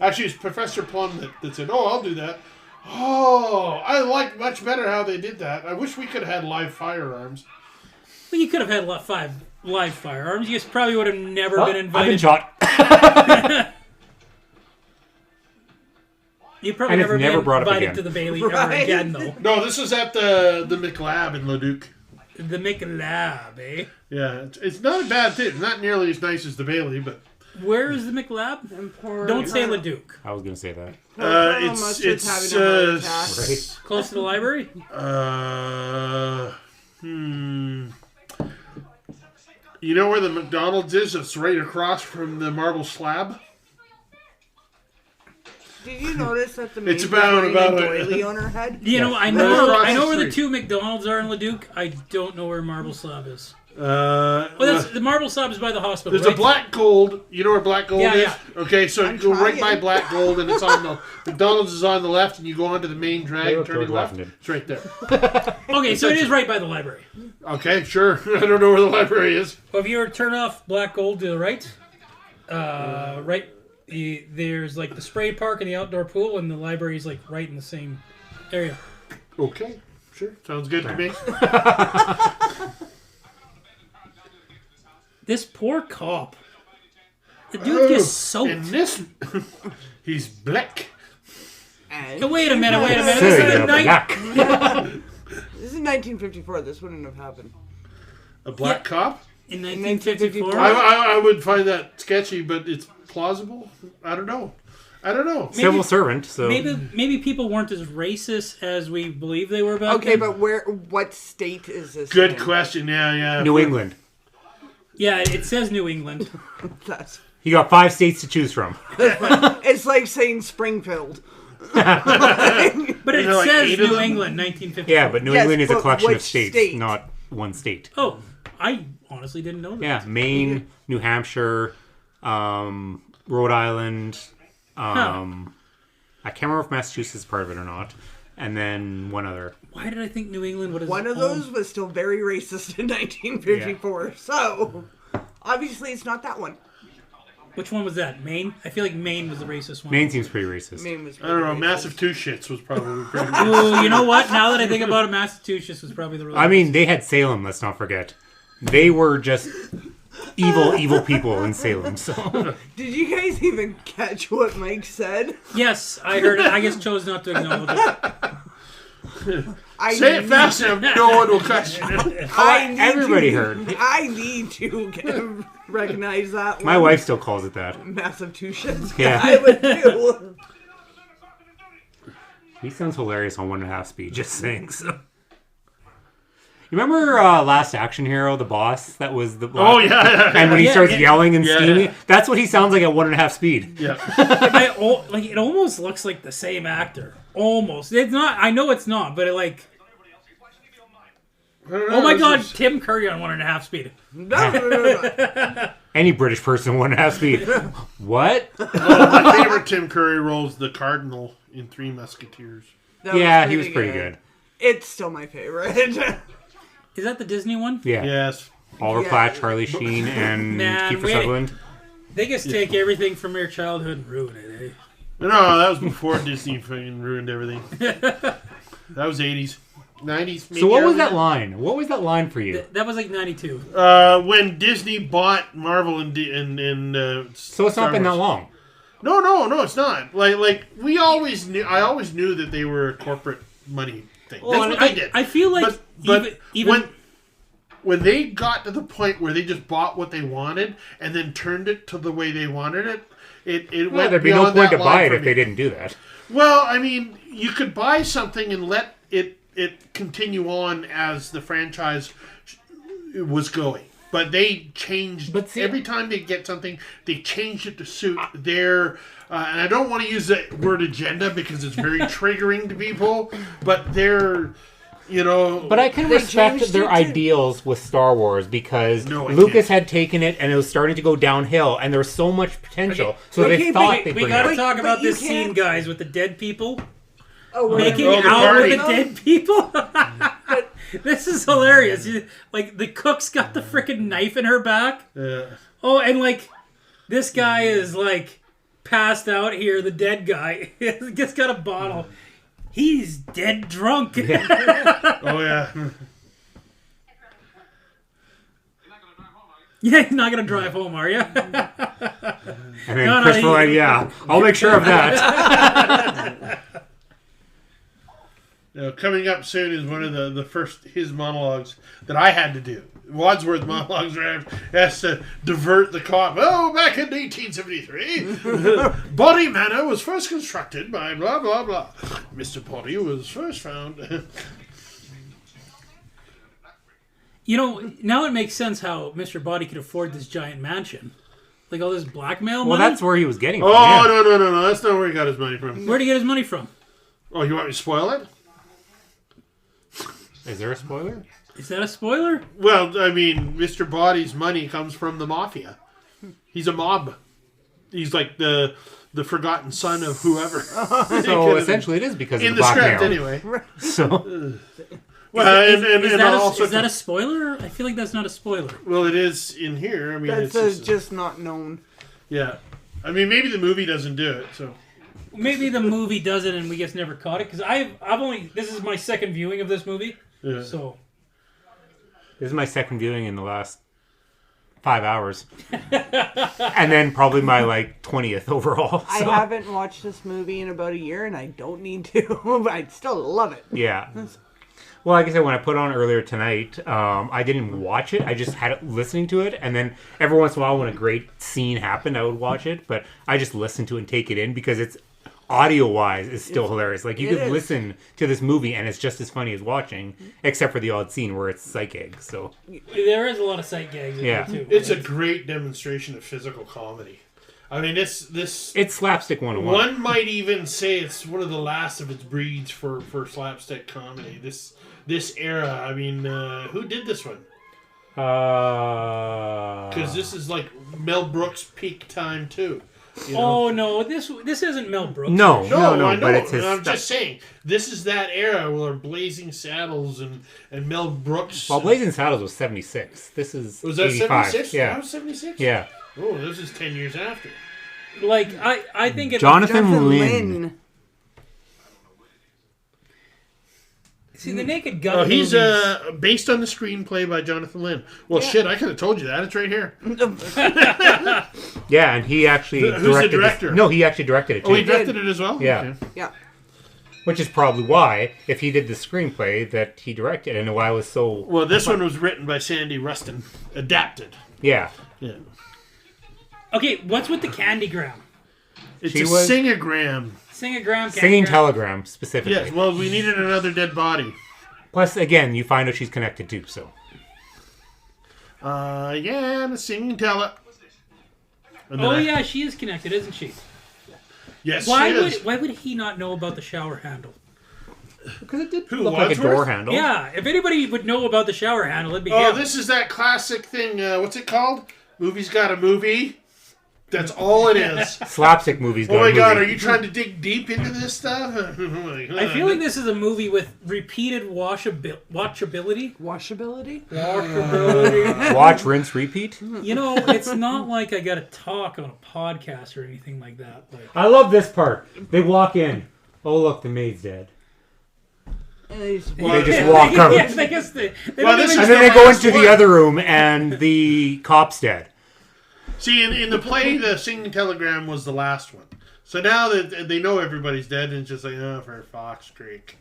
Actually, it's Professor Plum that said, "Oh, I'll do that." Oh, I like much better how they did that. I wish we could have had live firearms. Well, you could have had five live firearms. You just probably would have never Oh, been I've been invited. shot. You probably And it's never never been brought up invited again. to the Bailey ever Right. again, though. No, this is at the McLab in Leduc. The McLab, eh? Yeah, it's not a bad thing. Not nearly as nice as the Bailey, but Where is the McLab? And poor Don't say Leduc. I was gonna say that. Colonel it's Mustard's having a heart attack. Right. Close to the library? You know where the McDonald's is? It's right across from the marble slab. Did you notice that the maid It's was about- wearing about- a doily on her head? You know, I Right know across I know the where the street. two McDonald's are in Leduc. I don't know where Marble Slab is. Well, Oh, that's the Marble Slab is by the hospital, there's right? a Black Gold. You know where Black Gold Yeah, is? yeah. Okay, so I'm you go right trying. by Black Gold, and it's on the McDonald's is on the left, and you go onto the main drag, look turning toward left. Laughton. It's right there. Okay, so it is right by the library. Okay, sure. I don't know where the library is. Well, if you were to turn off Black Gold to the right, right, there's like the spray park and the outdoor pool, and the library is like right in the same area. Okay, sure. Sounds good to me. This poor cop. The dude gets And soaked. this, he's black. And Hey, wait a minute. This Say is you're a night. black. this is 1954. This wouldn't have happened. A black cop? In 1954. I would find that sketchy, but it's plausible. I don't know. Civil servant. So Maybe people weren't as racist as we believe they were back Okay, then. but what state is this? Good in? question. Yeah. New England. Yeah, it says New England. That's, You got 5 states to choose from. it's like saying Springfield. But it there like says 8 of New them? England, 1954. Yeah, but New Yes, England is a but collection which of states, state? not one state. Oh, I honestly didn't know that. Yeah, Maine, New Hampshire, Rhode Island. I can't remember if Massachusetts is part of it or not. And then one other. Why did I think New England would have One of those was still very racist in 1954. So, obviously, it's not that one. Which one was that? Maine? I feel like Maine was the racist one. Maine seems pretty racist. Maine was I don't know. racist. Massive Two Shits was probably pretty. Ooh, you know what? Now that I think about it, Massachusetts was probably the. I mean, they had Salem. Let's not forget. They were just evil people in Salem. So Did you guys even catch what Mike said? Yes, I heard it. I just chose not to acknowledge it. Say it fast enough, no one will question it. everybody heard. I need to recognize that one. My wife still calls it that. Massive two shits. Yeah. I would too. He sounds hilarious on 1.5 speed. Just saying. So. You remember Last Action Hero, the boss? That was the. Oh yeah. And when he Yeah, starts yeah. yelling and Yeah. screaming, that's what he sounds like at 1.5 speed. Yeah. Like it almost looks like the same actor. Almost. It's not. I know it's not, but it like. Oh my God! Tim Curry on 1.5 speed. No. Any British person 1.5 speed. What? My favorite Tim Curry role's the Cardinal in Three Musketeers. That Yeah, he was pretty good. It's still my favorite. Is that the Disney one? Yeah. Yes. Oliver Yeah. Platt, Charlie Sheen, and Man, Kiefer wait. Sutherland. They just take everything from your childhood and ruin it. Eh? No, that was before Disney fucking ruined everything. That was 80s. 90s, maybe. So what was early. that line? What was that line for you? That was like '92. When Disney bought Marvel and So it's not been that long. No, it's not. Like we always knew. I always knew that they were a corporate money thing. That's Well, what they did. I feel like But even when they got to the point where they just bought what they wanted and then turned it to the way they wanted it, it Well, went there'd be no beyond point that to line buy it for if me. they didn't do that. Well, I mean, you could buy something and let it continue on as the franchise was going. But they changed. But see- every time they get something, they changed it to suit their. And I don't want to use the word agenda because it's very triggering to people. But they're, But I can They respect changed their it to- ideals with Star Wars because No, I Lucas can't. had taken it and it was starting to go downhill and there was so much potential. So Okay, they but thought we they'd bring gotta it. talk But about you this scene, can't- guys, with the dead people Oh, making Oh, the out party. with the dead people. This is hilarious. Like the cook's got the freaking knife in her back. Oh, and like this guy is like passed out here. The dead guy just got a bottle. He's dead drunk. Oh yeah. Yeah, you're not gonna drive home, are you? And then No, Christopher he- Lloyd, yeah, I'll make sure of that. Coming up soon is one of the first his monologues that I had to do. Wadsworth monologues where he has to divert the cop. Oh, back in 1873, Body Manor was first constructed by blah blah blah. Mr. Body was first found. Now it makes sense how Mr. Body could afford this giant mansion. Like all this blackmail Well, money. that's where he was getting Oh from. yeah. no! That's not where he got his money from. Where'd he get his money from? Oh, you want me to spoil it? Is there a spoiler? Is that a spoiler? Well, I mean, Mr. Body's money comes from the mafia. He's a mob. He's like the forgotten son of whoever. So essentially, it is because In of the the script, blackmail. anyway. So Well, Is and that also, a spoiler? I feel like that's not a spoiler. well, it is in here. I mean, That's it's just not known. yeah. I mean, maybe the movie doesn't do it. So Maybe the movie does it and we just never caught it because I've only this is my second viewing of this movie. yeah. So this is my second viewing in the last 5 hours, and then probably my 20th overall. I So, haven't watched this movie in about a year, and I don't need to. But I still love it. yeah. Well, like I said, when I put on earlier tonight, I didn't watch it. I just had it listening to it, and then every once in a while, when a great scene happened, I would watch it. But I just listened to it and take it in because it's audio-wise is still hilarious. Like you it could is. listen to this movie and it's just as funny as watching, except for the odd scene where it's sight gags. So there is a lot of sight gags in Yeah. there too. It's a great demonstration of physical comedy. I mean, this it's slapstick 101. one might even say it's one of the last of its breeds for slapstick comedy. This era. I mean, who did this one? Because this is like Mel Brooks' peak time too. You know? Oh no, this isn't Mel Brooks. No, I no, know, but it's his I'm stuff. just saying, this is that era where Blazing Saddles and Mel Brooks. Well, Blazing Saddles was 76. This is was that 85. 76? Yeah. That was 76? Yeah. Oh, this is 10 years after. Like I think it's Jonathan Lynn. See, the Naked Gun. Oh, he's movies- based on the screenplay by Jonathan Lynn. Well, shit, I could have told you that. It's right here. Yeah, and he actually Who's the directed director? No, he actually directed it too. Oh, he directed it as well? Yeah. Okay. Yeah. Which is probably why, if he did the screenplay, that he directed and why it was so... Well, this one was written by Sandy Rustin. Adapted. Yeah. Yeah. Okay, what's with the Candygram? It's She a was- singogram. Sing-a-gram, Singing Candygram. Telegram, specifically. Yes, well, we needed another dead body. Plus, again, you find out she's connected too, so... Yeah, the singing tele. And then Oh I- yeah, she is connected, isn't she? Yes, Why she is. why would he not know about the shower handle? Because it did Who, look like a Wadsworth? door handle. Yeah, if anybody would know about the shower handle, it'd be Oh, him. this is that classic thing. What's it called? Movie's got a movie. That's all it is. Slapstick movies. Oh my got a god, movie. are you trying to dig deep into this stuff? I feel like this is a movie with repeated watchability. Washability? Watchability. Watch, rinse, repeat. You know, it's not like I got to talk on a podcast or anything like that. Like, I love this part. They walk in. Oh, look, the maid's dead. And they just Well, They just walk out. Yes, I guess they Well, don't this even- And then they go into the other room, and the cop's dead. See, in the play, the singing telegram was the last one. So now that they know everybody's dead, and it's just like, oh, for Fox Creek.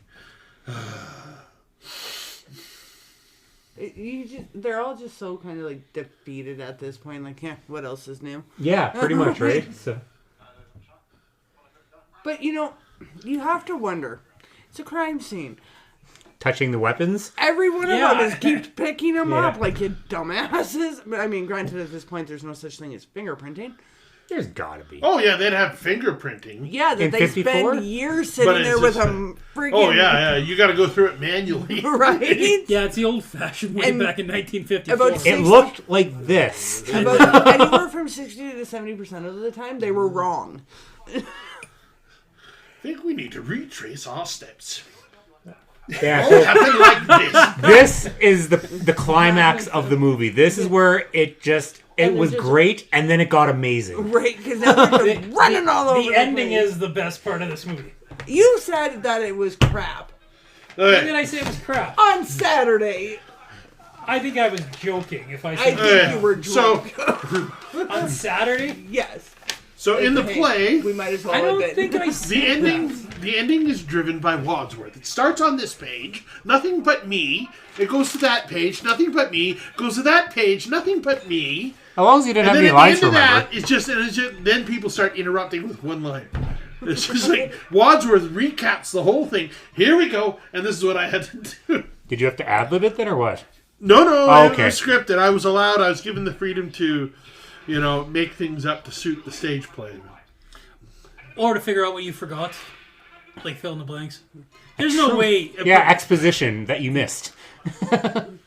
they're all just so kind of like defeated at this point. Like, yeah, what else is new? Yeah, pretty much, right? So, But you know, you have to wonder. It's a crime scene. touching the weapons. Every one of Yeah. them is keeps picking them Yeah. up like you dumbasses. But I mean, granted, at this point, there's no such thing as fingerprinting. There's gotta be. Oh, yeah, they'd have fingerprinting. Yeah, that In they 54? spend years But sitting it's there with just- them freaking. Oh, yeah, you got to go through it manually. Right? Yeah, it's the old-fashioned way And back in 1954. about It looked like this. About anywhere from 60 to 70% of the time, they were wrong. I think we need to retrace our steps. Yeah, What so happened like this? this is the climax of the movie. This is where it And was it's just- great, and then it got amazing. Right? Because they're just running all over the ending place. is the best part of this movie. You said that it was crap When did Okay. I say it was crap? on Saturday. I think I was joking if I I said think you were So, drunk. on Saturday. Yes. so in the Hey, play, we might as well I don't admit. think I said the ending is driven by Wadsworth. It starts on this page, nothing but me. It goes to that page, nothing but me. Goes to that page, nothing but me. As long as you didn't And have then any at lines the to end of remember. that, it's just then people start interrupting with one line. It's just like Wadsworth recaps the whole thing. Here we go, and this is what I had to do. Did you have to ad lib it then, or what? No, Oh, it okay. was scripted. I was allowed. I was given the freedom to, make things up to suit the stage play. Or to figure out what you forgot. Like fill in the blanks. There's no way. Yeah, exposition that you missed.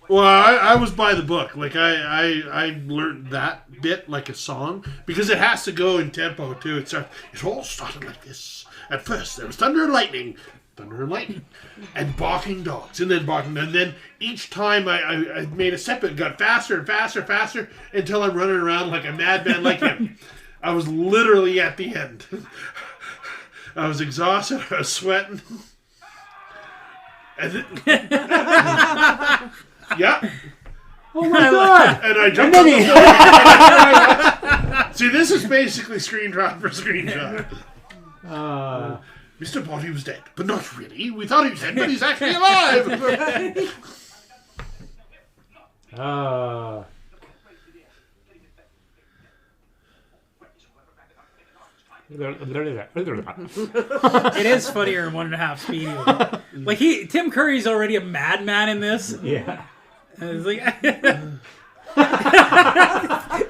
Well, I was by the book. Like I learned that bit like a song because it has to go in tempo too. It all started like this. At first, there was thunder and lightning, and barking dogs, and then barking, and then each time I made a step, it got faster and faster and faster until I'm running around like a madman like him. I was literally at the end. I was exhausted. I was sweating. And yeah. Oh my god! And I jumped And on then the floor. See, this is basically screenshot for screenshot. Mr. Body was dead, but not really. We thought he was dead, but he's actually alive. It is funnier in 1.5 speed. Like Tim Curry's already a madman in this. Yeah. And it's like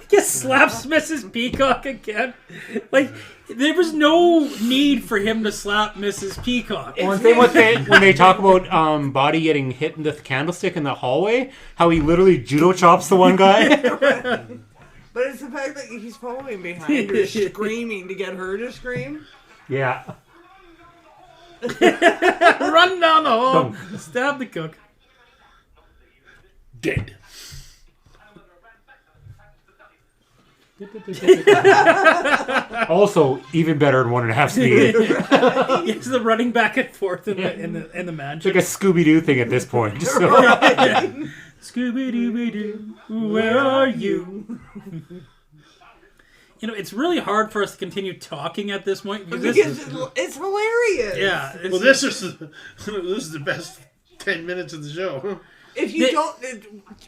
just slaps Mrs. Peacock again. Like there was no need for him to slap Mrs. Peacock. One thing when they talk about Body getting hit in the candlestick in the hallway, how he literally judo chops the one guy. But it's the fact that he's following behind her, screaming to get her to scream. Yeah. Run down the hall, stab the cook. Dead. Also, even better in 1.5 speed. It's the running back and forth in the match. It's like a Scooby-Doo thing at this point. So, Scooby Dooby Doo, where are you? You know, it's really hard for us to continue talking at this point because it's hilarious. yeah. It's, Well, this is the best 10 minutes of the show. If you don't,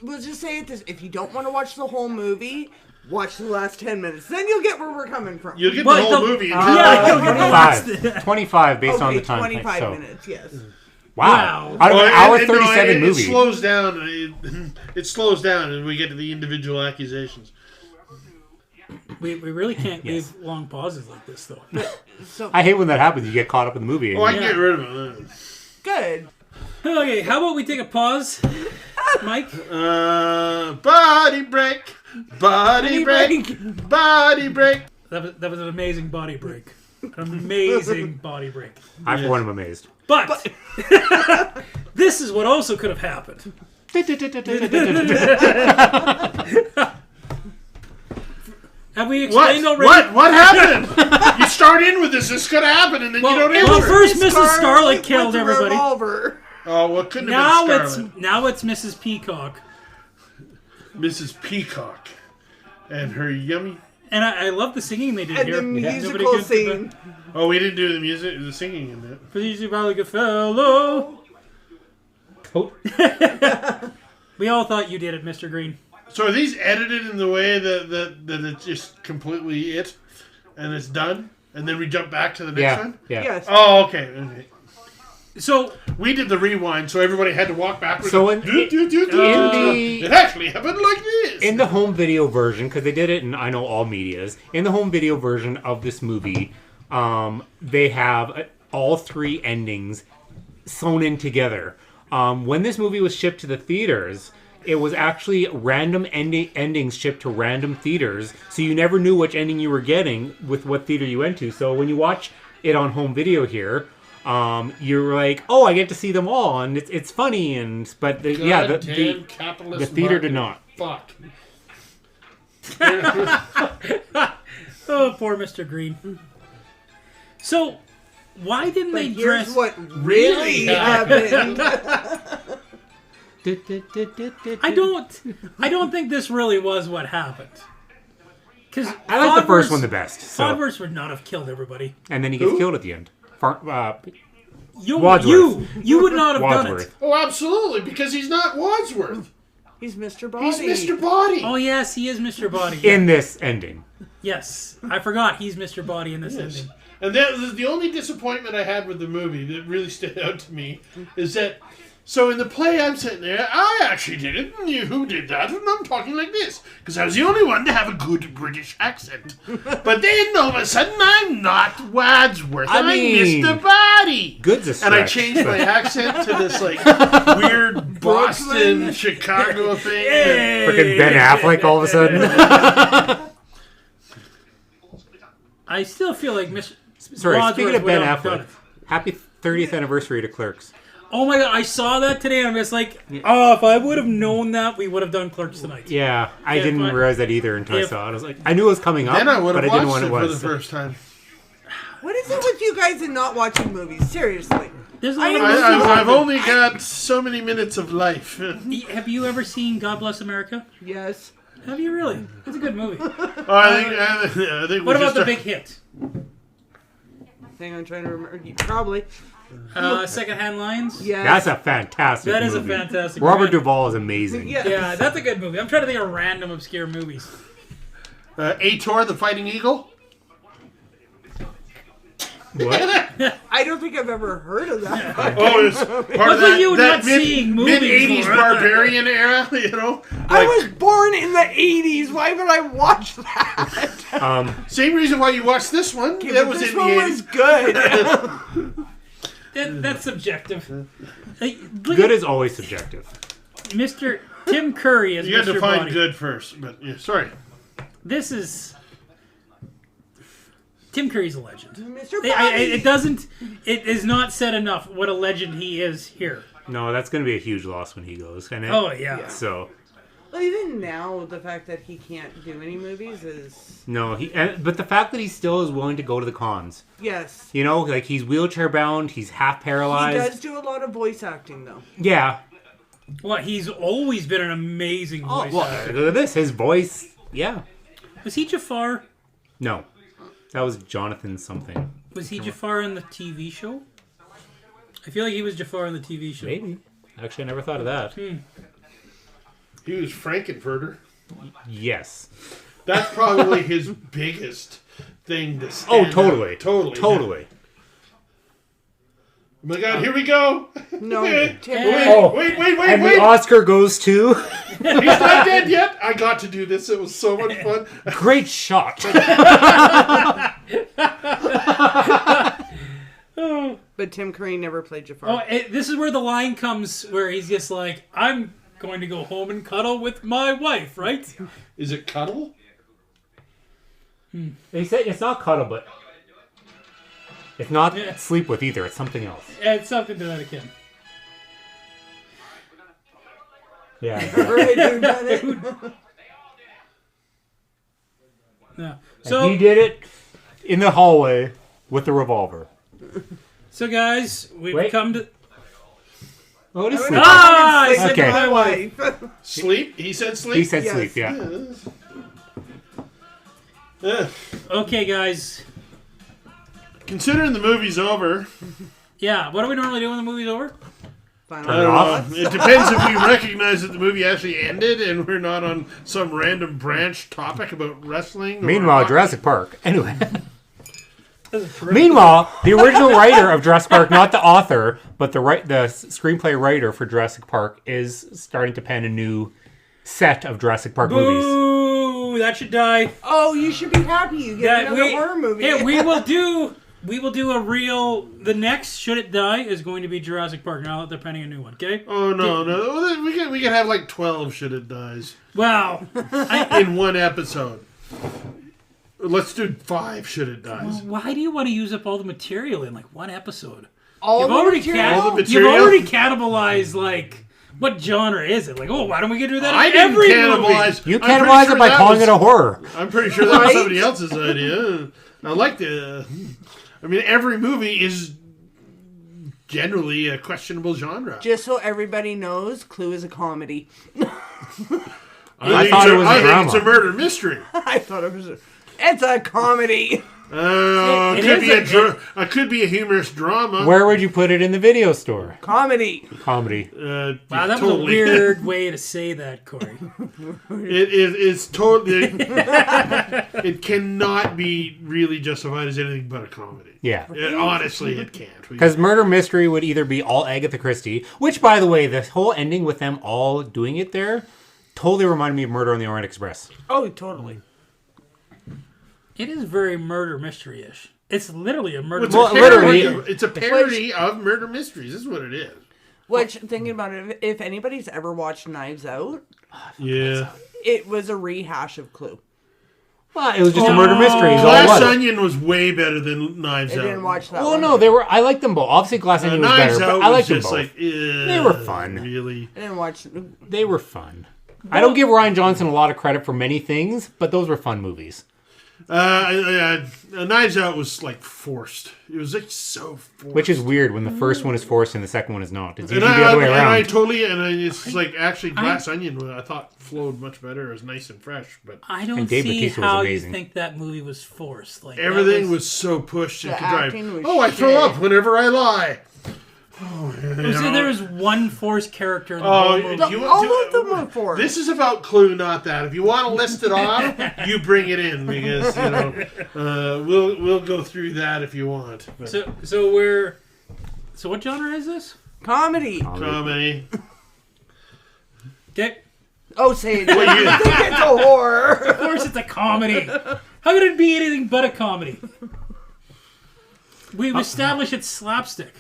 we'll just say it this: if you don't want to watch the whole movie, watch the last 10 minutes. Then you'll get where we're coming from. You'll get But the whole the- movie. yeah, you'll get the 25. 25 based on okay, the time. 25 so. minutes. Yes. Wow. Wow. Out of an hour 37 it movie. slows down. It slows down as we get to the individual accusations. we really can't Yes. leave long pauses like this though. So I hate when that happens. You get caught up in the movie. Oh, I can Yeah. get rid of it. good. Okay, how about we take a pause, Mike? Body break. Body break. Body break. That was an amazing body break. An amazing body break. I, for one, am amazed. But this is what also could have happened. Have we explained already? What happened? You start in with this could happen, and then you don't answer. Well, first Mrs. Scarlet Scarlet killed with a everybody. revolver. Oh, what couldn't Now have been it's Scarlet? Mrs. Peacock, Mrs. Peacock and her yummy. and I love the singing they did And here. the Nobody musical could- scene. Oh, we didn't do the music, the singing in that. For these probably good fellow. Oh, We all thought you did it, Mr. Green. So are these edited in the way that it's just completely it, and it's done, and then we jump back to the next yeah. one? Yeah. Yes. Oh, okay. So We did the rewind, so everybody had to walk backwards. So in the- it actually happened like this. In the home video version, because they did it in I know all medias, in the home video version of this movie, they have all three endings sewn in together. When this movie was shipped to the theaters, it was actually random endings shipped to random theaters, so you never knew which ending you were getting with what theater you went to. So when you watch it on home video here, you're like, oh, I get to see them all, and it's funny, but the Goddamn capitalist the theater did market. not. Fuck. oh, poor Mr. Green. So why didn't But they here's dress? what really happened. I don't think this really was what happened. Because I like the first one the best. So. Sodverse would not have killed everybody. And then he gets killed at the end. You Wadsworth. would not have done it. Wadsworth. Oh, absolutely, because he's not Wadsworth. He's Mr. Body. He's Mr. Body. Oh yes, he is Mr. Body. In this ending. Yes, I forgot he's Mr. Body in this ending. And that was the only disappointment I had with the movie that really stood out to me is that. So in the play, I'm sitting there. I actually did it. And who did that? And I'm talking like this because I was the only one to have a good British accent. But then all of a sudden, I'm not Wadsworth. I'm Mr. Body. Good's a stretch. And I changed my accent to this like weird Boston, Chicago thing. Freaking Ben Affleck all of a sudden. I still feel like Mr. Sorry, Wadsworth speaking of would Ben have done Affleck, it. happy 30th anniversary to Clerks. Oh my god, I saw that today and I'm just like, oh, if I would have known that, we would have done Clerks tonight. Yeah, I If didn't I- realize that either until I if- saw it. I was like, I knew it was coming up, Then I would but have I didn't know watched when it it for the was. first time. What is it with you guys and not watching movies? Seriously. There's a I lot of am movies. so- I've only got so many minutes of life. Have you ever seen God Bless America? Yes. Have you really? It's a good movie. I think What we about just the big hit? Thing I'm trying to remember. Probably. Secondhand Lines? Yes. That's a fantastic That is a movie. fantastic Robert movie. Duvall is amazing. Yeah. Yeah, that's a good movie. I'm trying to think of random obscure movies. Ator, the Fighting Eagle. What? I don't think I've ever heard of that. Oh, it's part Look of at that, you that not seeing movies mid 80s more. barbarian era, you know? I Like, was born in the 80s. Why would I watch that? same reason why you watched this one. Okay, That but was this in the one 80s. was good. That's subjective. Hey, look Good at is always subjective. Mr. Tim Curry as You got Mr. to find Body. good first, but yeah, sorry. This is... Tim Curry's a legend. Mr. It Body. it is not said enough what a legend he is here. No, that's going to be a huge loss when he goes. And Oh, yeah. So, Well, even now, the fact that he can't do any movies is No, but the fact that he still is willing to go to the cons. yes. You know, like he's wheelchair bound, he's half He paralyzed. does do a lot of voice acting though. Yeah. Well, he's always been an amazing Oh, voice well, actor. look at this. His voice. Yeah. Was he Jafar? No. That was Jonathan something. Was he Jafar in the TV show? I feel like he was Jafar in the TV show. Maybe. Actually, I never thought of that. He was Frankenfurter. Yes. That's probably his biggest thing to Oh, stand totally. out. Totally. Totally. Oh my God, here we go. No, Wait, Tim. Oh. wait. And the Oscar goes to... He's not dead yet. I got to do this. It was so much fun. Great shot. But Tim Curry never played Jafar. Oh, this is where the line comes where he's just like, I'm going to go home and cuddle with my wife, right? Is it Cuddle? They said it's not cuddle, but... It's not Yeah. sleep with either. It's something else. It's something to that again. Yeah. Right, you've done it. Yeah. And he did it in the hallway with the revolver. So guys, we've Wait. come to... Oh, it is I sleep. Ah, I Sleep said with Okay. my wife. Sleep? He said sleep? He said Yes. sleep, yeah. Okay, guys. Considering the movie's over, Yeah, what do we normally do when the movie's over? Final I don't off. know. It depends if we recognize that the movie actually ended and we're not on some random branch topic about wrestling. or Meanwhile, hockey. Jurassic Park. Anyway. Meanwhile, the original writer of Jurassic Park, not the author, but the screenplay writer for Jurassic Park, is starting to pen a new set of Jurassic Park movies. Boo! That should die. Oh, you should be happy. You get another horror movie. Yeah, we will do a real... The next Should It Die is going to be Jurassic Park now that they're penning a new one, okay? Oh, no. We can have like 12 Should It Dies Wow. in one episode. Let's do 5 Should It Dies. Why do you want to use up all the material in like one episode? All You've the already, material? All the you've material? already cannibalized, like... What genre is it? Like, oh, why don't we get to do that I in didn't every cannibalize. movie? You I'm pretty cannibalize sure it by that calling was- it a horror. I'm pretty sure that was Right? somebody else's idea. I like the... I mean, every movie is generally a questionable genre. Just so everybody knows, Clue is a comedy. I thought it was a I think drama. it's a murder mystery. I thought it was it's a comedy. It It could be a humorous drama. Where would you put it in the video store? Comedy. Comedy. Wow, that was a totally. weird way to say that, Corey. It's totally. It cannot be really justified as anything but a comedy. Yeah. Honestly, it can't. Because murder mystery would either be all Agatha Christie, which, by the way, the whole ending with them all doing it there totally reminded me of Murder on the Orient Express. Oh, totally. It is very murder mystery-ish. It's literally a murder It's Well, a mystery. parody. literally- It's a parody of murder mysteries. This is what it is. Which, thinking about it, if anybody's ever watched Knives Out, Yeah. it was a rehash of Clue. Well, it was just a murder mystery. Is all it Glass was. Onion was way better than Knives I Out. didn't watch that Well, one. no, I liked them both. Obviously, Glass Onion was Knives better, Out but I was liked them just both. like They were fun. Really. I didn't watch... They were fun. I don't give Ryan Johnson a lot of credit for many things, but those were fun movies. Knives Out was like forced. It was like so forced. Which is weird when the first one is forced and the second one is not. It's And usually the other way around. it's like actually Glass Onion. I thought flowed much better. It was nice and fresh, but I don't And Dave see Bautista was how you amazing. think that movie was forced. Like that everything was so pushed The into drive. acting was Oh, I throw shit. up whenever I lie. So there was one forced character in the Oh, whole movie. all of them were forced. This is about Clue, not that. If you want to list it off, you bring it in because we'll go through that if you want. But So what genre is this? Comedy. comedy. Okay. Oh, say it. Well, you- I think it's a horror. Of course it's a comedy. How could it be anything but a comedy? We've established it's slapstick.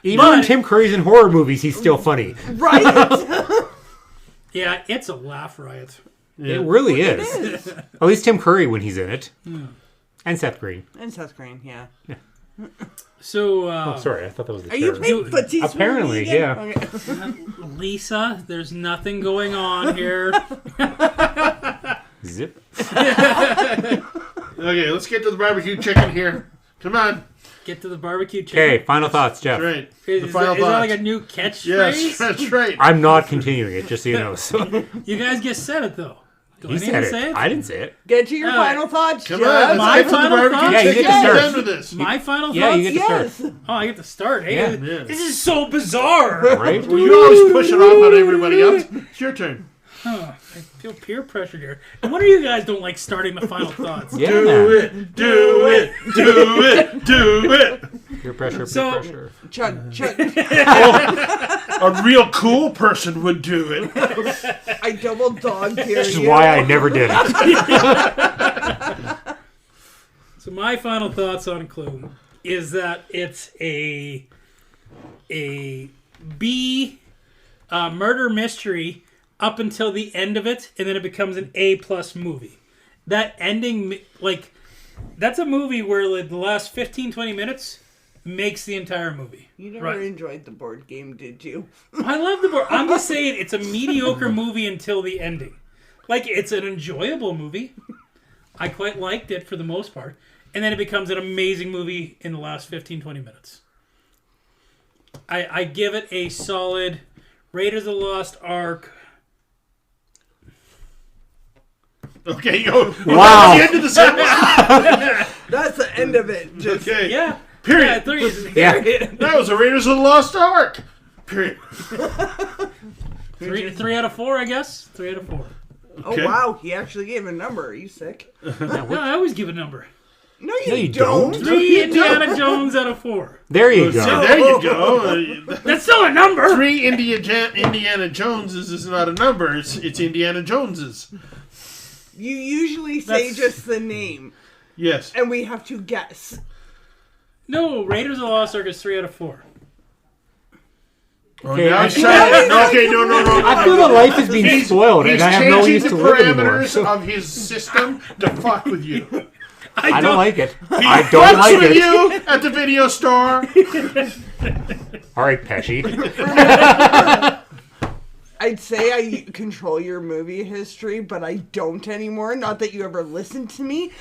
Even when Tim Curry's in horror movies, he's still funny. Right? Yeah, it's a laugh riot. It really It is. is. At least Tim Curry when he's in it. And Seth Green. And Seth Green, yeah. So, Oh, sorry. I thought that was the Are you chair. playing footsie? Apparently, again? yeah. Okay. Lisa, there's nothing going on here. Zip. Okay, let's get to the barbecue chicken here. Come on. Get to the barbecue chicken. Okay, final thoughts, Jeff. That's right. Is, The final is that like thoughts. a new catchphrase? Yes, that's right. I'm not continuing it, just so you know. So You guys just said it though. Do I you need said to it. say it? I didn't say it. Get to your All right. final thoughts, Come Jeff. on, let's My get to the final barbecue thoughts? Yeah, you chicken. get to We're start. done with this. My final Yeah, thoughts? you get to Yes. start. Oh, I get to start. Hey, Yeah. Yeah. this is so bizarre. Right? Well, you always push it off on everybody else. It's your turn. Oh, I feel peer pressure here. And what do you guys don't like starting the final thoughts? Yeah, Do man. it, do it, do it, do it. Peer pressure, peer So- pressure. Chuck. A real cool person would do it. I double dogged here. Which is why I never did it. So my final thoughts on Clue is that it's a B murder mystery up until the end of it, and then it becomes an A+ movie. That ending, like, that's a movie where like, the last 15-20 minutes makes the entire movie. You never Right. enjoyed the board game, did you? I love the board. I'm just saying it's a mediocre movie until the ending. Like, it's an enjoyable movie. I quite liked it for the most part. And then it becomes an amazing movie in the last 15-20 minutes. I give it a solid Raiders of the Lost Ark. Okay, go. Wow. The end of the sentence. That's the end of it. Just Okay. Yeah. Period. Yeah, three, Yeah. That was the Raiders of the Lost Ark. Period. three out of 4, I guess. 3 out of 4. Okay. Oh wow, he actually gave a number. Are you sick? No, I always give a number. No, No, you don't. don't. 3 Indiana Jones out of 4. There you So go. there you go. That's still a number. 3 Indiana Joneses is not a number. It's Indiana Joneses. You usually say That's- just the name, Yes. and we have to guess. No, Raiders of the Lost Ark is 3 out of 4. Oh, Okay, now I- he's trying to- no, okay, no. I feel the life is being spoiled, He's and I have no changing use the to live anymore. parameters So of his system to fuck with you. I don't like it. He I don't fucks like with it. you at the video store. All right, Pesci. I'd say I control your movie history, but I don't anymore. Not that you ever listened to me.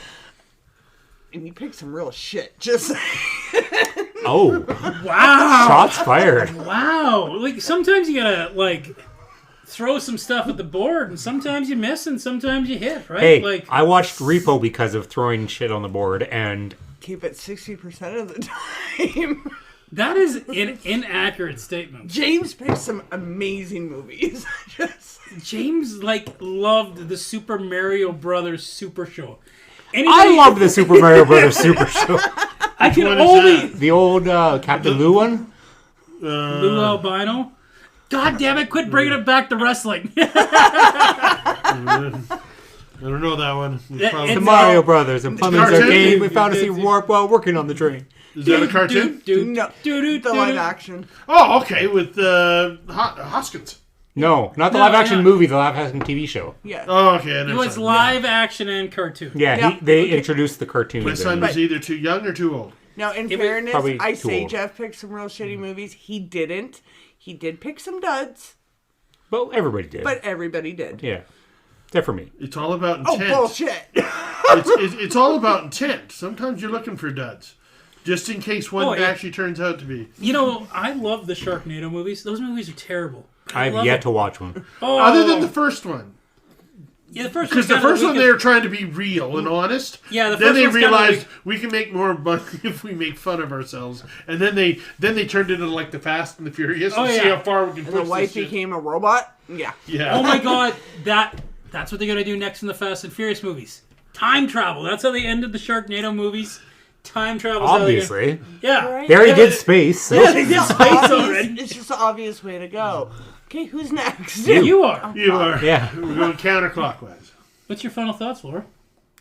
And you picked some real shit. Just Oh, Wow. shots fired. Wow. Like, sometimes you gotta, like, throw some stuff at the board, and sometimes you miss, and sometimes you hit, right? Hey, Like, I watched Repo because of throwing shit on the board, and keep it 60% of the time. that is an inaccurate statement. James picked some amazing movies. Just James, like, loved the Super Mario Brothers Super Show. I Anybody- love the Super Mario Brothers Super Show. I can one is only... that? The old Captain Lou one. Lou Albino? God damn it, quit bringing it back to wrestling. I don't know that one. Yeah, Probably- The it's- Mario Brothers and Plumbing's cartoon. Arcade with fantasy warp while working on the train. Is that a cartoon? no, the live action. Oh, okay, with Hoskins. No, not the No, live action no. movie, the live action TV show. Yeah. Oh, okay. I It never was saw live action and cartoon. Yeah, Yeah, they okay. introduced the cartoon. My son then. was either too young or too old. Now, in It was fairness, probably I too say old. Jeff picked some real shitty movies. He didn't. He did pick some duds, Well, everybody did. but everybody did. Yeah, except for me. It's all about Oh, intent. bullshit. It's all about intent. Sometimes you're looking for duds. Just in case one Oh, yeah. actually turns out to be. You know, I love the Sharknado movies. Those movies are terrible. I've love yet it. to watch one. Oh, Other than the first one. yeah, the first Because the one's kinda first one weak- they were trying to be real and honest. Yeah, the then first they one's kinda realized weak. we can make more money if we make fun of ourselves. And then they turned into like the Fast and the Furious Oh, and see yeah. how far we can And push the this wife shit. became a robot. Yeah. Yeah. Oh my god, that's what they're gonna do next in the Fast and Furious movies. Time travel. That's how they ended the Sharknado movies. Time travel. Obviously, Yeah. they already Yeah, did space. So. Yeah, they did space already. It's just the obvious way to go. Okay, who's next? You are. You are. Yeah, We're going counterclockwise. What's your final thoughts, Laura?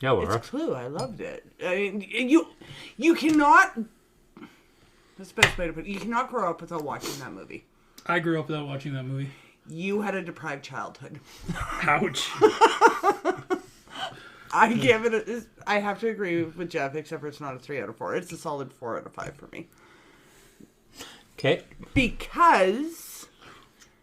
yeah, Laura. It's Clue. I loved it. I mean, you cannot. That's the best way to put it. You cannot grow up without watching that movie. I grew up without watching that movie. You had a deprived childhood. Ouch. I give it. I have to agree with Jeff, except for it's not a 3 out of 4. It's a solid 4 out of 5 for me Okay, because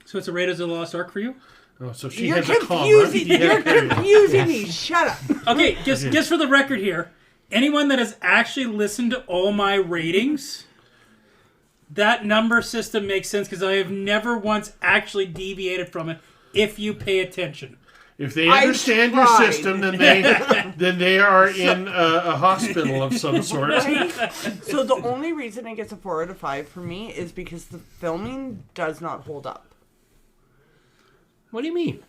So it's a Raiders of the Lost Ark for you? Oh, so she You're has a comma. confusing. You're confusing me. Shut up. Okay, just for the record here, anyone that has actually listened to all my ratings, that number system makes sense because I have never once actually deviated from it. If you pay attention. If they understand your system, then they are in a hospital of some sort. Right? So the only reason it gets a 4 out of 5 for me is because the filming does not hold up. What do you mean?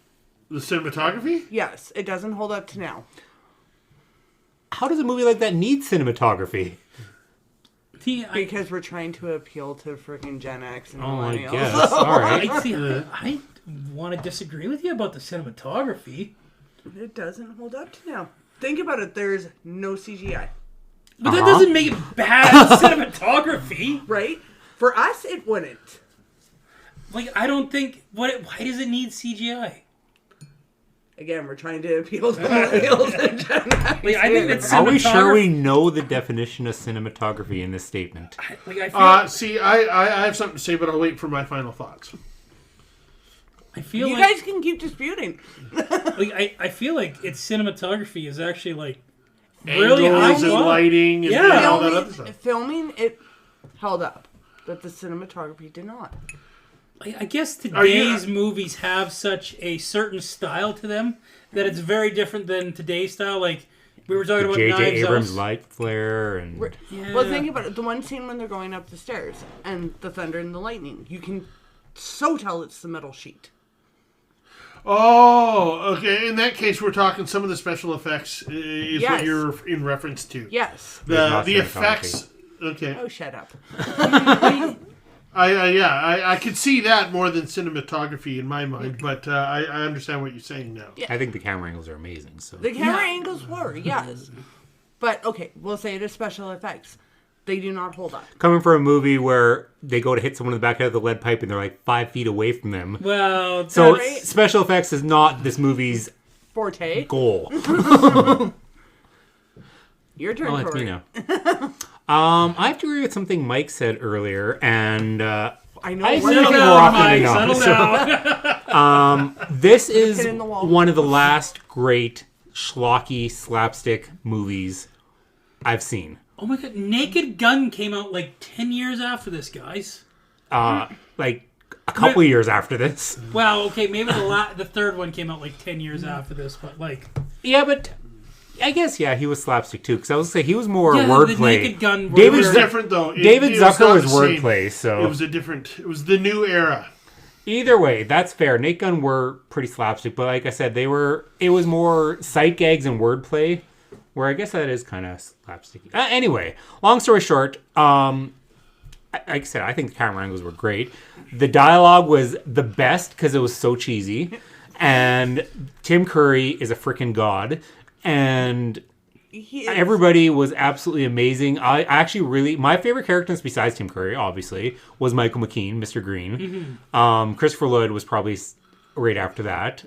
The cinematography? Yes, it doesn't hold up to now. How does a movie like that need cinematography? Because we're trying to appeal to freaking Gen X and Oh, I millennials. guess. All right. I want to disagree with you about the cinematography. It doesn't hold up to now. Think about it. There's no CGI. But that doesn't make it bad cinematography. Right? For us, it wouldn't. Like, I don't think... why does it need CGI? Again, we're trying to appeal to millennials and Gen X. Like, I think that's Are we sure cinematography- we know the definition of cinematography in this statement? Like, I feel, I have something to say, but I'll wait for my final thoughts. I feel You like... guys can keep disputing. Like, I feel like its cinematography is actually, like, really Angles high and quality. lighting and Yeah. all that other stuff. Filming, it held up. But the cinematography did not. I guess Are you- today's movies have such a certain style to them that it's very different than today's style. Like, we were talking about J.J. Knives Abrams Out. light flare and Yeah. Well, think about it. The one scene when they're going up the stairs and the thunder and the lightning. You can so tell it's the metal sheet. Oh, okay. In that case, we're talking some of the special effects is Yes. what you're in reference to. Yes. The cinematography. effects. Okay. Oh, shut up. I could see that more than cinematography in my mind, but I understand what you're saying now. I think the camera angles are amazing. So The camera Yeah. angles were, yes. But, okay, we'll say it is special effects. They do not hold up. coming from a movie where they go to hit someone in the back of the lead pipe and they're like 5 feet away from them. Well, So Right. special effects is not this movie's Forte. goal. Your turn, Oh, it's Corey. me now. I have to agree with something Mike said earlier, and I know I what settle settle more down, often Mike. than not, Settle so- down. this is pin in the wall. one of the last great schlocky slapstick movies I've seen. Oh my god, Naked Gun came out like 10 years after this, guys. Like a couple years after this. Well, okay, maybe the third one came out like 10 years after this, but like... Yeah, but I guess he was slapstick too. Because I was gonna say he was more Yeah, the wordplay. Naked Gun It David was were- different though. David it was Zucker not was the same. wordplay, so It was a different. It was the new era. either way, that's fair. Naked Gun were pretty slapstick, but like I said, it was more sight gags and wordplay. Where I guess that is kind of slapsticky. Anyway, long story short, like I said, I think the camera angles were great. The dialogue was the best because it was so cheesy. And Tim Curry is a freaking god. And He is. everybody was absolutely amazing. I actually really... My favorite characters besides Tim Curry, obviously, was Michael McKean, Mr. Green. Christopher Lloyd was probably right after that.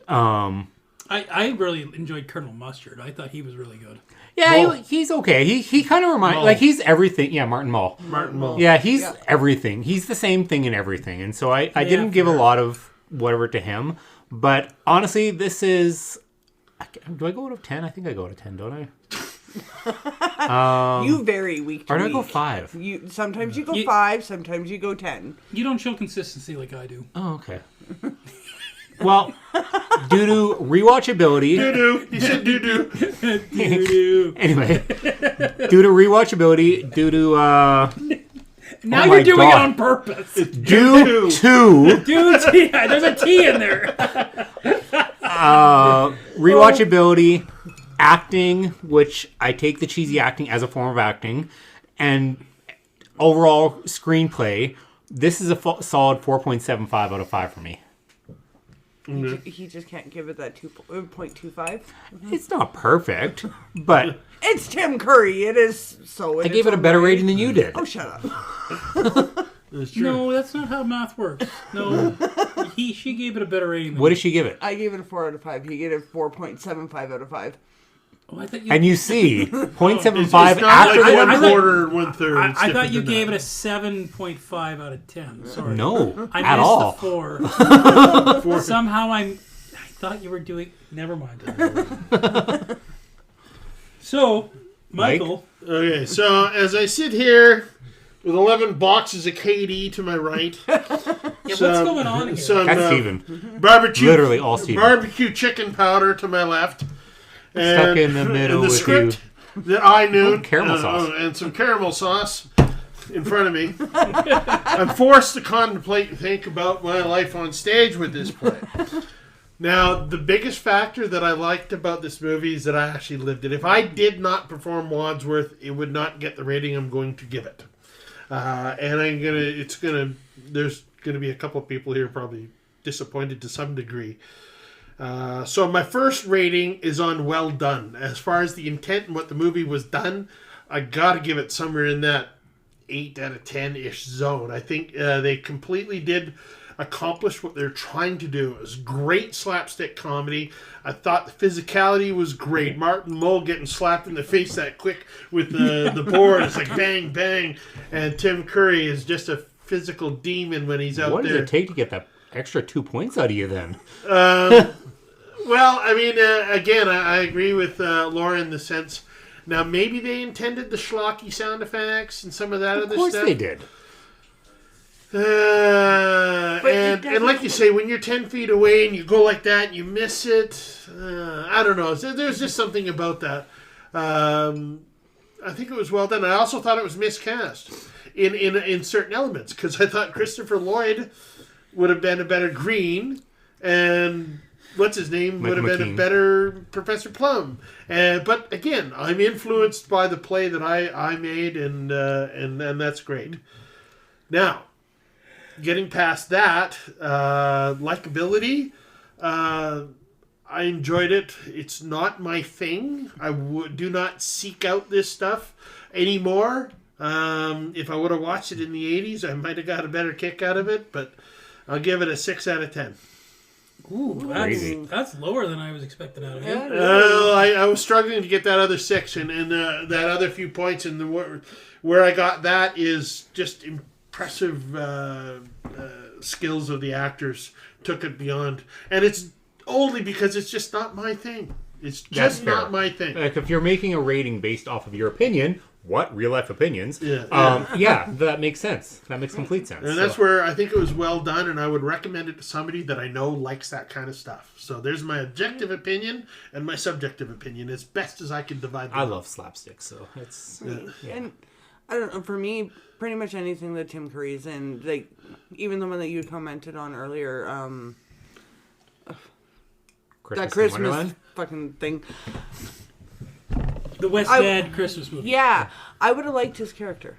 I really enjoyed Colonel Mustard. I thought he was really good. Yeah, Mull. he's okay. He kind of reminds... Mull. Like, he's everything. Yeah, Martin Mull. Martin Mull. Yeah, he's everything. He's the same thing in everything. And so I didn't give a lot of whatever to him. But honestly, this is... Do I go out of 10? I think I go out of 10, don't I? You vary week to Or do I week. go 5? Sometimes you go You- 5, sometimes you go 10. You don't show consistency like I do. Oh, okay. Well, due to rewatchability... Doo-doo. He said doo-doo. Anyway, due to rewatchability, due to... Now Oh you're my doing God. it on purpose. due to... Dude, yeah, there's a T in there. rewatchability, acting, which I take the cheesy acting as a form of acting, and overall screenplay, this is a solid 4.75 out of 5 for me. He just can't give it that 2.25. It's not perfect, but It's Tim Curry. It is so. I gave it a better rating than you did. Oh, shut up. That's true. No, that's not how math works. No, she gave it a better rating. Than What did she give it? I gave it a 4 out of 5. He gave it a 4.75 out of 5. Oh, I thought you. And you see, 0.75 It's not after like the one I thought- quarter, 1/3. I It's thought different you than gave that. it a 7.5 out of 10. Sorry. No, I at missed all. the 4. Somehow I'm thought you were doing. Never mind. So, Michael. Okay, so as I sit here with 11 boxes of KD to my right, What's going on here? some That's Steven. barbecue, Literally all Steven. barbecue chicken powder to my left, Stuck in the middle and the with script that I knew, caramel sauce. and some caramel sauce in front of me. I'm forced to contemplate and think about my life on stage with this play. Now, the biggest factor that I liked about this movie is that I actually lived it. If I did not perform Wadsworth, it would not get the rating I'm going to give it. And there's gonna be a couple of people here probably disappointed to some degree. So my first rating is on well done. As far as the intent and what the movie was done, I gotta give it somewhere in that 8 out of 10-ish zone. I think they completely did accomplish what they're trying to do. It was great slapstick comedy. I thought the physicality was great. Martin Mull getting slapped in the face that quick with the board. It's like bang, bang. And Tim Curry is just a physical demon when he's out What there. does it take to get that extra 2 points out of you then? Well, I mean, again, I agree with Laura in the sense. Now, maybe they intended the schlocky sound effects and some of that other stuff. Of course they did. And like you say, when you're 10 feet away and you go like that and you miss it, I don't know. There's just something about that. I think it was well done. I also thought it was miscast in certain elements because I thought Christopher Lloyd would have been a better Green and what's his name would have been a better Professor Plum. But again, I'm influenced by the play that I made, and that's great. Now, getting past that, likability, I enjoyed it. It's not my thing. I do not seek out this stuff anymore. If I would have watched it in the 80s, I might have got a better kick out of it, but I'll give it a 6 out of 10. Ooh, Crazy. that's lower than I was expecting out of you. I was struggling to get that other 6, and that other few points, and where I got that is just impressive skills of the actors took it beyond, and it's only because it's just not my thing. It's just not my thing. Like if you're making a rating based off of your opinion, what real life opinions? Yeah. That makes sense. That makes complete sense. And that's where I think it was well done, and I would recommend it to somebody that I know likes that kind of stuff. So there's my objective opinion and my subjective opinion, as best as I can divide them. I love slapstick, so it's And I don't know, for me, pretty much anything that Tim Curry's in, like, even the one that you commented on earlier, that Christmas Wonderland? fucking thing. The West Dad Christmas movie. Yeah, I would have liked his character.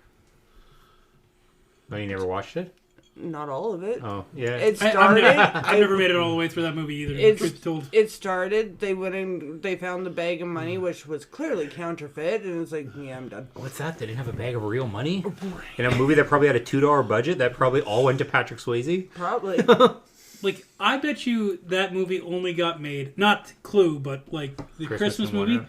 No, you never watched it? Not all of it. Oh, yeah. It started. I've never made it all the way through that movie either. Truth be told. It started. They went in. They found the bag of money, which was clearly counterfeit, and it's like, yeah, I'm done. What's that? They didn't have a bag of real money? In a movie that probably had a $2 budget that probably all went to Patrick Swayze? Probably. Like, I bet you that movie only got made, not Clue, but like the Christmas movie, Wonderland.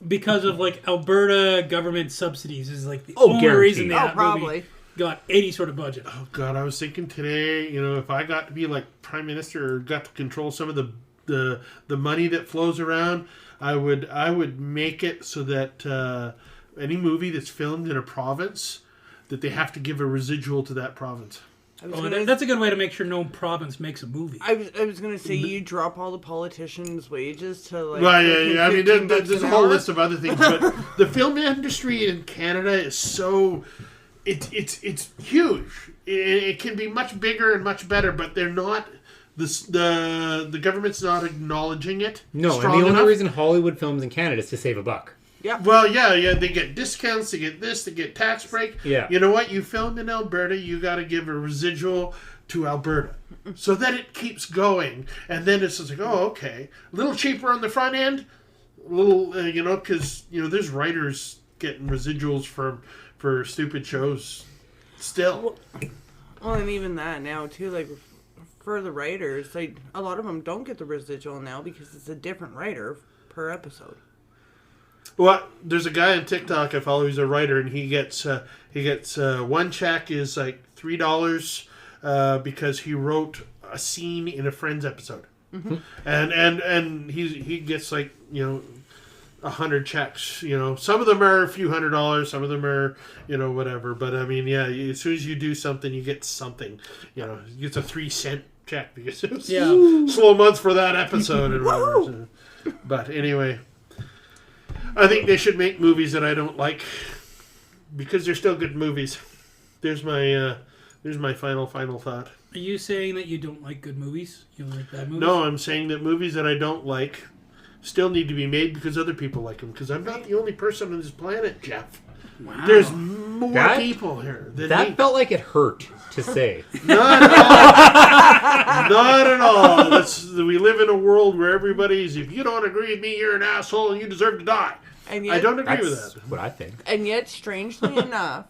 because of like Alberta government subsidies is like the Oh, only guaranteed. reason Oh, that probably. movie got any sort of budget. Oh God, I was thinking today, if I got to be like prime minister or got to control some of the money that flows around, I would make it so that any movie that's filmed in a province, that they have to give a residual to that province. That's a good way to make sure no province makes a movie. I was gonna say you drop all the politicians' wages to like. Well, yeah. I mean, there's a whole hour. list of other things, but the film industry in Canada is so it's huge. It can be much bigger and much better, but they're not. The government's not acknowledging it. No, and strong the only enough. reason Hollywood films in Canada is to save a buck. Yeah. Well, yeah, they get discounts, they get this, they get tax break. Yeah. You know what? You filmed in Alberta, you got to give a residual to Alberta, so that it keeps going, and then it's just like, oh, okay, a little cheaper on the front end, a little, because there's writers getting residuals for stupid shows, still. Well, and even that now too, like for the writers, like a lot of them don't get the residual now because it's a different writer per episode. Well, there's a guy on TikTok I follow. He's a writer, and he gets one check is like $3 because he wrote a scene in a Friends episode. and he gets like 100 checks. Some of them are a few $100s, some of them are whatever. But I mean, yeah, as soon as you do something, you get something. He gets a 3-cent check because it was slow month for that episode and whatever. But anyway, I think they should make movies that I don't like because they're still good movies. There's my final thought. Are you saying that you don't like good movies? You don't like bad movies? No, I'm saying that movies that I don't like still need to be made because other people like them. Because I'm not the only person on this planet, Jeff. Wow. There's more people here than That me. felt like it hurt to say. Not at all. Not at all. We live in a world where everybody's, if you don't agree with me, you're an asshole and you deserve to die. And yet, I don't agree with That's that. what I think. And yet, strangely enough,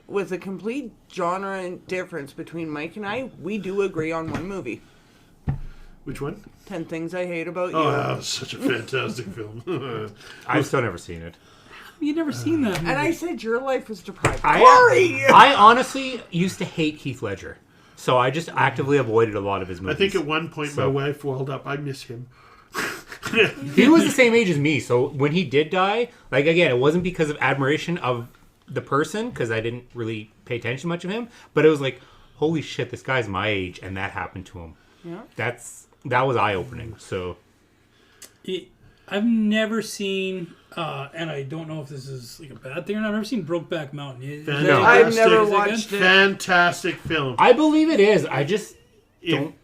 with a complete genre and difference between Mike and I, we do agree on one movie. Which one? 10 Things I Hate About You. Oh, that was such a fantastic film. I've still never seen it. You've never seen that movie. And I said your life was deprived. I honestly used to hate Heath Ledger. So I just actively avoided a lot of his I movies. think at one point my wife welled up. I miss him. He was the same age as me, so when he did die, like, again, it wasn't because of admiration of the person, because I didn't really pay attention much of him, but it was like, holy shit, this guy's my age, and that happened to him. Yeah. That was eye-opening, so... I've never seen, and I don't know if this is like a bad thing or not, I've never seen Brokeback Mountain. No. I've never Is it watched good? it. Fantastic film. I believe it is, I just don't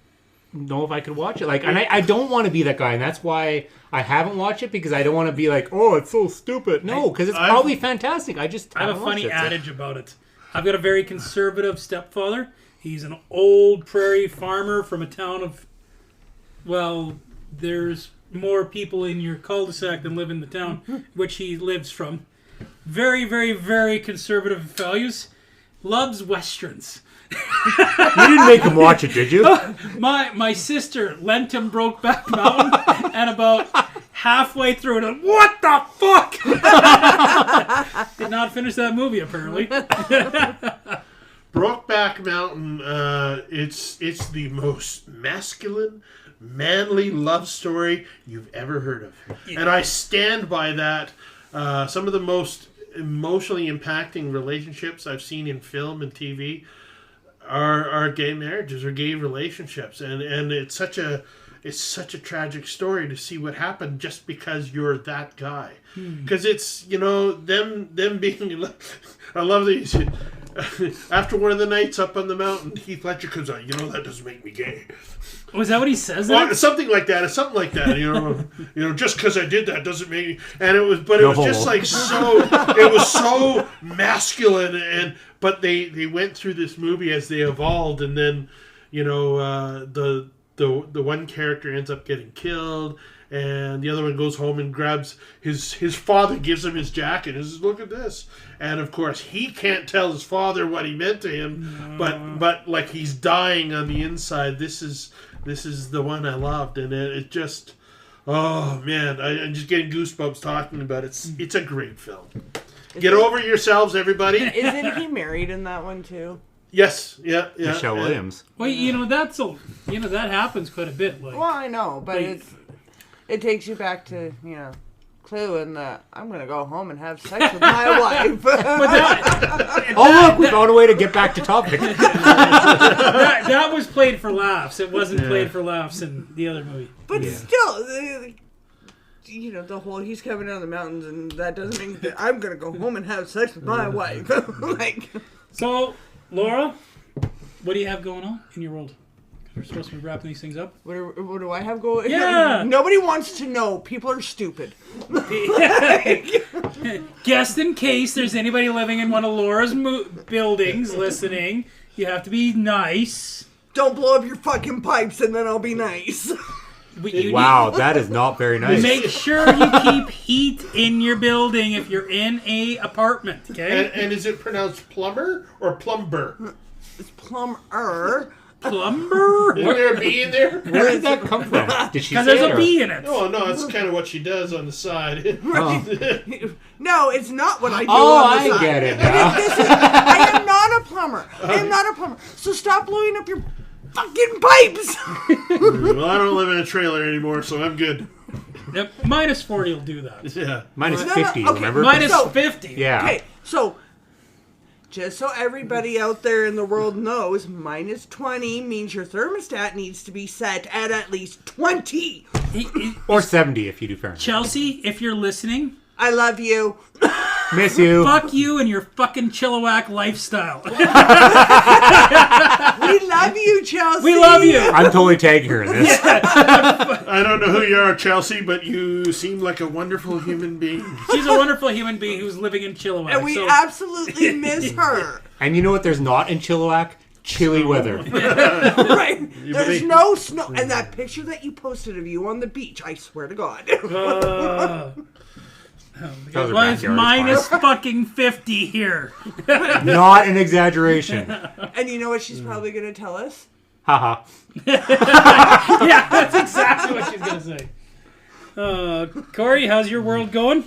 know if I could watch it. Like, and I don't want to be that guy, and that's why I haven't watched it, because I don't want to be like, oh, it's so stupid. No, because it's probably fantastic. I I have a haven't funny watched it, so- adage about it. I've got a very conservative stepfather. He's an old prairie farmer from a town of, well, there's more people in your cul-de-sac than live in the town which he lives from. Very, very, very conservative values. Loves westerns. You didn't make him watch it, did you? My sister lent him Brokeback Mountain, and about halfway through it, what the fuck? Did not finish that movie, apparently. Brokeback Mountain, it's the most masculine, manly love story you've ever heard of. And I stand by that. Some of the most emotionally impacting relationships I've seen in film and TV are gay marriages or gay relationships. And it's such a tragic story to see what happened just because you're that guy. Because it's, them being... I love these... After one of the nights up on the mountain, Heath Ledger comes out, that doesn't make me gay. Was that what he says? Well, something like that. It's something like that. Just because I did that doesn't make me... And it was just like so... It was so masculine, but they went through this movie as they evolved, and then, the one character ends up getting killed, and the other one goes home and grabs his father, gives him his jacket, and says, look at this. And of course he can't tell his father what he meant to him, but like he's dying on the inside. This is the one I loved, and it just, oh man, I'm just getting goosebumps talking about it. It's a great film. Get over yourselves, everybody. Isn't he married in that one too? Yes, yeah. Michelle Williams. Well, that happens quite a bit. Like, Well, I know, but it takes you back to, Clue and I'm going to go home and have sex with my wife. Oh, look, we found a way to get back to topic. that was played for laughs. It wasn't played for laughs in the other movie. But still, the whole he's coming down the mountains, and that doesn't mean that I'm going to go home and have sex with my wife. So, Laura, what do you have going on in your world? We're supposed to be wrapping these things up. What do I have going? Yeah. Nobody wants to know. People are stupid. Just in case there's anybody living in one of Laura's buildings listening, you have to be nice. Don't blow up your fucking pipes, and then I'll be nice. Wow, that is not very nice. Make sure you keep heat in your building if you're in a apartment, okay? And is it pronounced plumber or plumber? It's plumber. Plumber? Is there a bee in there? Where did that come from? Did she say Because there's it, a or- bee in it. Oh, no, it's kind of what she does on the side. No, it's not what I do Oh, on the I side. get it now. I am not a plumber. I am not a plumber. So stop blowing up your fucking pipes. Well, I don't live in a trailer anymore, so I'm good. Yep, minus 40 will do that. Yeah. Minus No, 50, okay, remember? Minus So- 50. Yeah. Okay, so just so everybody out there in the world knows, minus 20 means your thermostat needs to be set at least 20. Or 70 if you do Fahrenheit. Chelsea, if you're listening, I love you. Miss you. fuck you and your fucking Chilliwack lifestyle. We love you, Chelsea. We love you. I'm totally tagging her in this. I don't know who you are, Chelsea, but you seem like a wonderful human being. She's a wonderful human being who's living in Chilliwack. And we so absolutely miss her. And you know what there's not in Chilliwack? Chilly weather. Right? There's believe- no snow. And that picture that you posted of you on the beach, I swear to God. That was her why it's backyard, minus it's fine. fucking 50 here. Not an exaggeration. And you know what she's probably going to tell us? Haha. Yeah, that's exactly what she's going to say. Corey, how's your world going?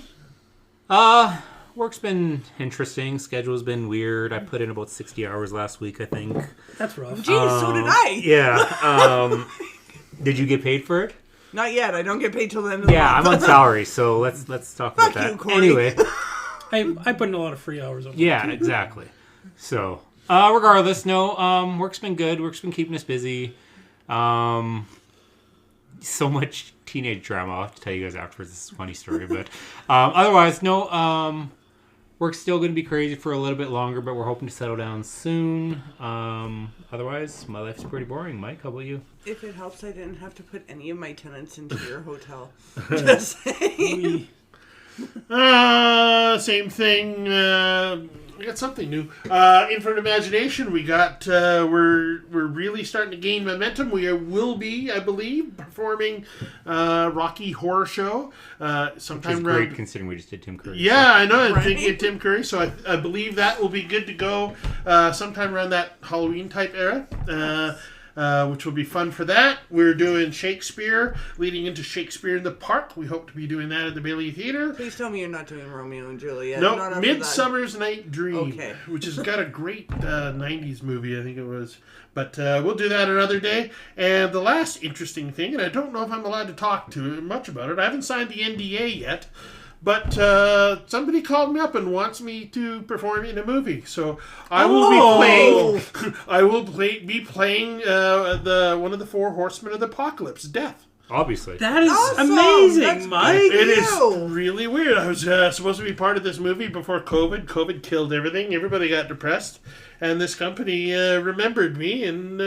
Work's been interesting. Schedule's been weird. I put in about 60 hours last week, I think. That's rough. Jeez, so did I. Yeah. Did you get paid for it? Not yet. I don't get paid till the end of the Yeah, month. I'm on salary, so let's talk about Fuck that. you, Corey. Anyway, I put in a lot of free hours on it. yeah, exactly. So, regardless, no, work's been good. Work's been keeping us busy. So much teenage drama. I'll have to tell you guys afterwards. This is a funny story, but otherwise, no. Work's still going to be crazy for a little bit longer, but we're hoping to settle down soon. Otherwise, my life's pretty boring. Mike, how about you? If it helps, I didn't have to put any of my tenants into your hotel. Just saying. Same thing. We got something new. Infinite Imagination. We got. We're really starting to gain momentum. We will be, I believe, performing Rocky Horror Show Which is sometime great around. considering we just did Tim Curry. Yeah, I know. I'm Right? thinking of Tim Curry, so I believe that will be good to go sometime around that Halloween type era. Which will be fun for that. We're doing Shakespeare, leading into Shakespeare in the Park. We hope to be doing that at the Bailey Theatre. Please tell me you're not doing Romeo and Juliet. No, Not after Midsummer's Night Dream, Okay. which has got a great 90s movie, I think it was. But we'll do that another day. And the last interesting thing, and I don't know if I'm allowed to talk too much about it. I haven't signed the NDA yet. But somebody called me up and wants me to perform in a movie, so I will be playing. I will be playing the one of the four horsemen of the apocalypse, Death. Obviously. That is Awesome. amazing, That's Mike. great. It is Ew. really weird. I was supposed to be part of this movie before COVID. COVID killed everything. Everybody got depressed, and this company remembered me and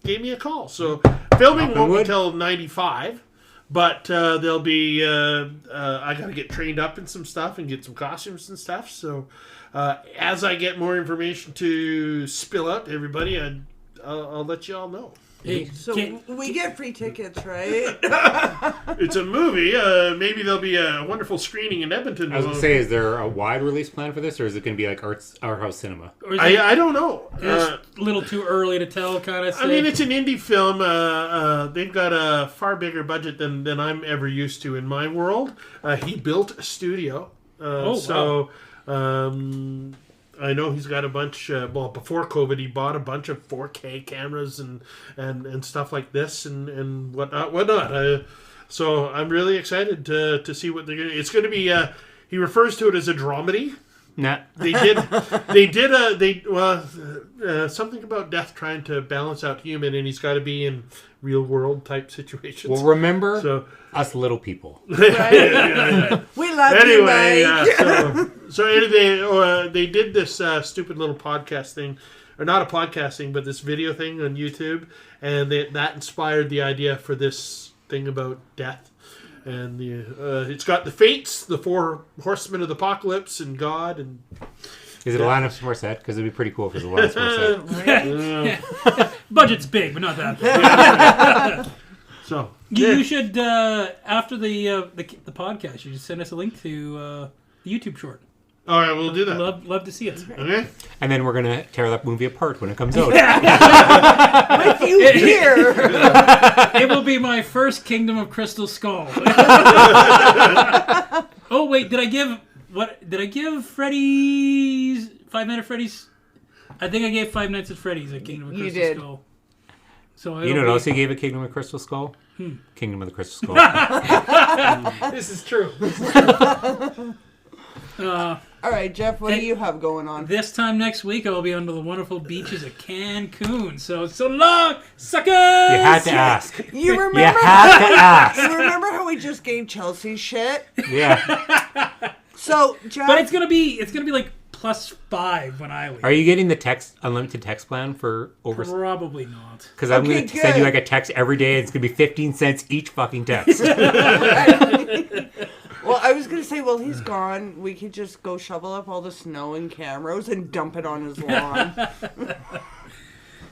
gave me a call. So filming won't be till '95. But there'll be, I got to get trained up in some stuff and get some costumes and stuff. So as I get more information to spill out to everybody, I'll let you all know. Hey, So can't- we get free tickets, right? It's a movie. Maybe there'll be a wonderful screening in Edmonton. I was going to say, is there a wide release plan for this, or is it going to be like art house cinema? or is it I don't know. a little too early to tell, kind of. I mean, it's an indie film. They've got a far bigger budget than I'm ever used to in my world. He built a studio. So I know he's got a bunch. Before COVID, he bought a bunch of 4K cameras and stuff like this and whatnot. So I'm really excited to see what they're going to. It's going to be. He refers to it as a dramedy. Nah. They did something about death trying to balance out human, and he's got to be in real world type situations. Well, remember So us little people. We love you, anyway, Mike. so anyway, they did this stupid little podcast thing, or not a podcast thing, but this video thing on YouTube, and that inspired the idea for this thing about death. And it's got the fates, the four horsemen of the apocalypse, and God, and Is it Alanis Morissette? Because it'd be pretty cool if it was Alanis Morissette. Budget's big, but not that big. so You should after the podcast, you should send us a link to the YouTube short. all right, we'll do that. Love to see it. Okay. And then we're going to tear that movie apart when it comes out. With you here. It will be my first Kingdom of Crystal Skull. Oh wait, did I give Freddy's 5 Nights at Freddy's? I think I gave 5 Nights at Freddy's a Kingdom of You Crystal did. Skull. So You know what else he gave a Kingdom of the Crystal Skull? Kingdom of the Crystal Skull. This is true. All right, Jeff, what do you have going on? This time next week, I'll be under the wonderful beaches of Cancun. So long, suckers! You had to ask. You remember? You had to ask. You remember how we just gave Chelsea shit? Yeah. So, Jeff, But it's gonna be like +5 when I leave. Are you getting the unlimited text plan for over? Probably not. Because I'm Okay, going to send you good. like a text every day. And it's going to be 15 cents each fucking text. well, I was gonna say, while he's gone, we could just go shovel up all the snow in Camrose and dump it on his lawn.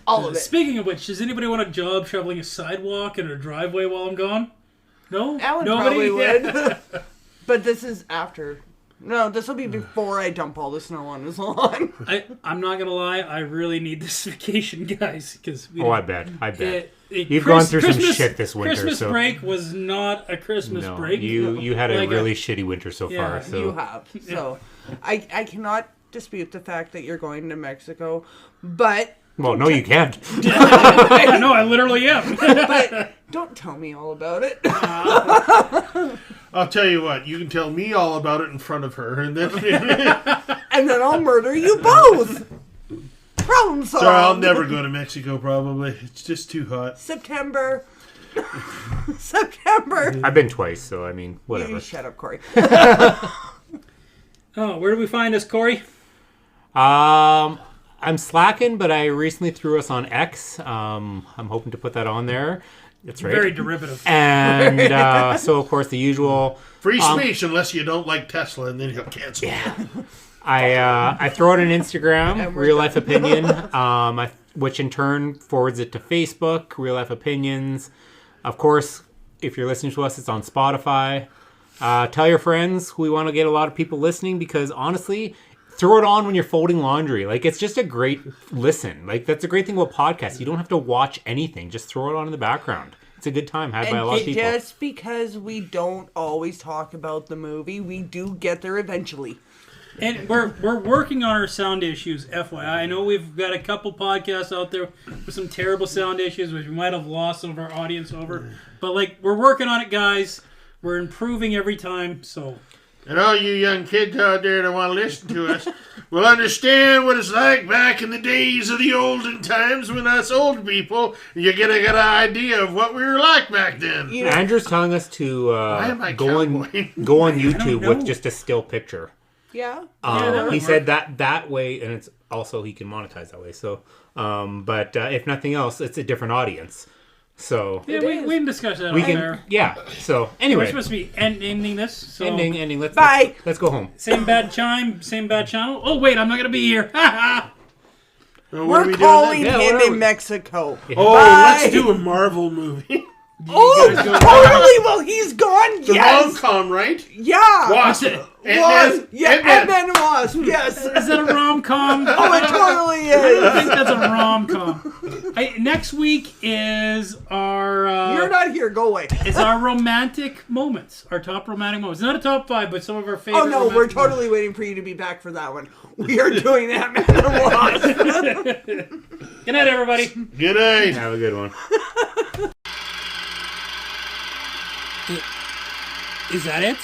All of it. Speaking of which, does anybody want a job shoveling a sidewalk and a driveway while I'm gone? No? Alan Nobody? probably would. But this is after. No, this will be before I dump all the snow on his lawn. I'm not gonna lie, I really need this vacation, guys, because Oh, I bet. You've You've gone through some shit this winter, Christmas so- break was not a Christmas No, break. you had a Like really shitty winter so Yeah, far. So You have. So, I cannot dispute the fact that you're going to Mexico, but well, no, you can't. I know, I literally am. but don't tell me all about it. I'll tell you what. You can tell me all about it in front of her, and then And then I'll murder you both. Problem solved. so I'll never go to Mexico. Probably it's just too hot. September. September. I've been twice, so I mean, whatever. You shut up, Corey. Oh, where do we find us, Corey? I'm slacking, but I recently threw us on X. I'm hoping to put that on there. That's right. Very derivative. And so, of course, the usual. Free speech unless you don't like Tesla, and then he'll cancel. I throw it on Instagram, And we're Real Life Opinion, which in turn forwards it to Facebook, Real Life Opinions. Of course, if you're listening to us, it's on Spotify. Tell your friends. We want to get a lot of people listening because honestly, throw it on when you're folding laundry. Like, it's just a great listen. Like, that's a great thing about podcasts. You don't have to watch anything. Just throw it on in the background. It's a good time had by a lot of people. Just because we don't always talk about the movie, we do get there eventually. And we're working on our sound issues, FYI. I know we've got a couple podcasts out there with some terrible sound issues, which we might have lost some of our audience over. But, like, we're working on it, guys. We're improving every time, so... And all you young kids out there that want to listen to us will understand what it's like back in the days of the olden times when us old people, you get an idea of what we were like back then. You know, Andrew's telling us to am I go on cowboy? go on YouTube know. with just a still picture. yeah. that He would said that way, and it's also he can monetize that way. So, but if nothing else, it's a different audience. So Yeah, we can discuss that we on can, there. yeah. So We're anyway, supposed to be ending this. So ending. Bye. Let's go home. Same bad chime, same bad channel. Oh, wait, I'm not going to be here. Ha ha! What are We're we doing calling then? Yeah, him whatever. in Mexico. Oh, Bye. let's do a Marvel movie. Oh, guys go- totally. Well, he's gone. The Yes. rom-com, right? Yeah. Wasp. it? Ant-Man. Yeah, Ant-Man. Ant-Man and Wasp. Yes. Is that a rom-com? Oh, it totally I is. think that's a rom-com. Next week is our You're not here. Go away. is our romantic moments, our top romantic moments. Not a top 5, but some of our favorite. Oh no, we're romantic totally waiting for you to be back for that one. We are doing Ant-Man and Wasp. moments. Good night, everybody. Good night. Have a good one. Is that it?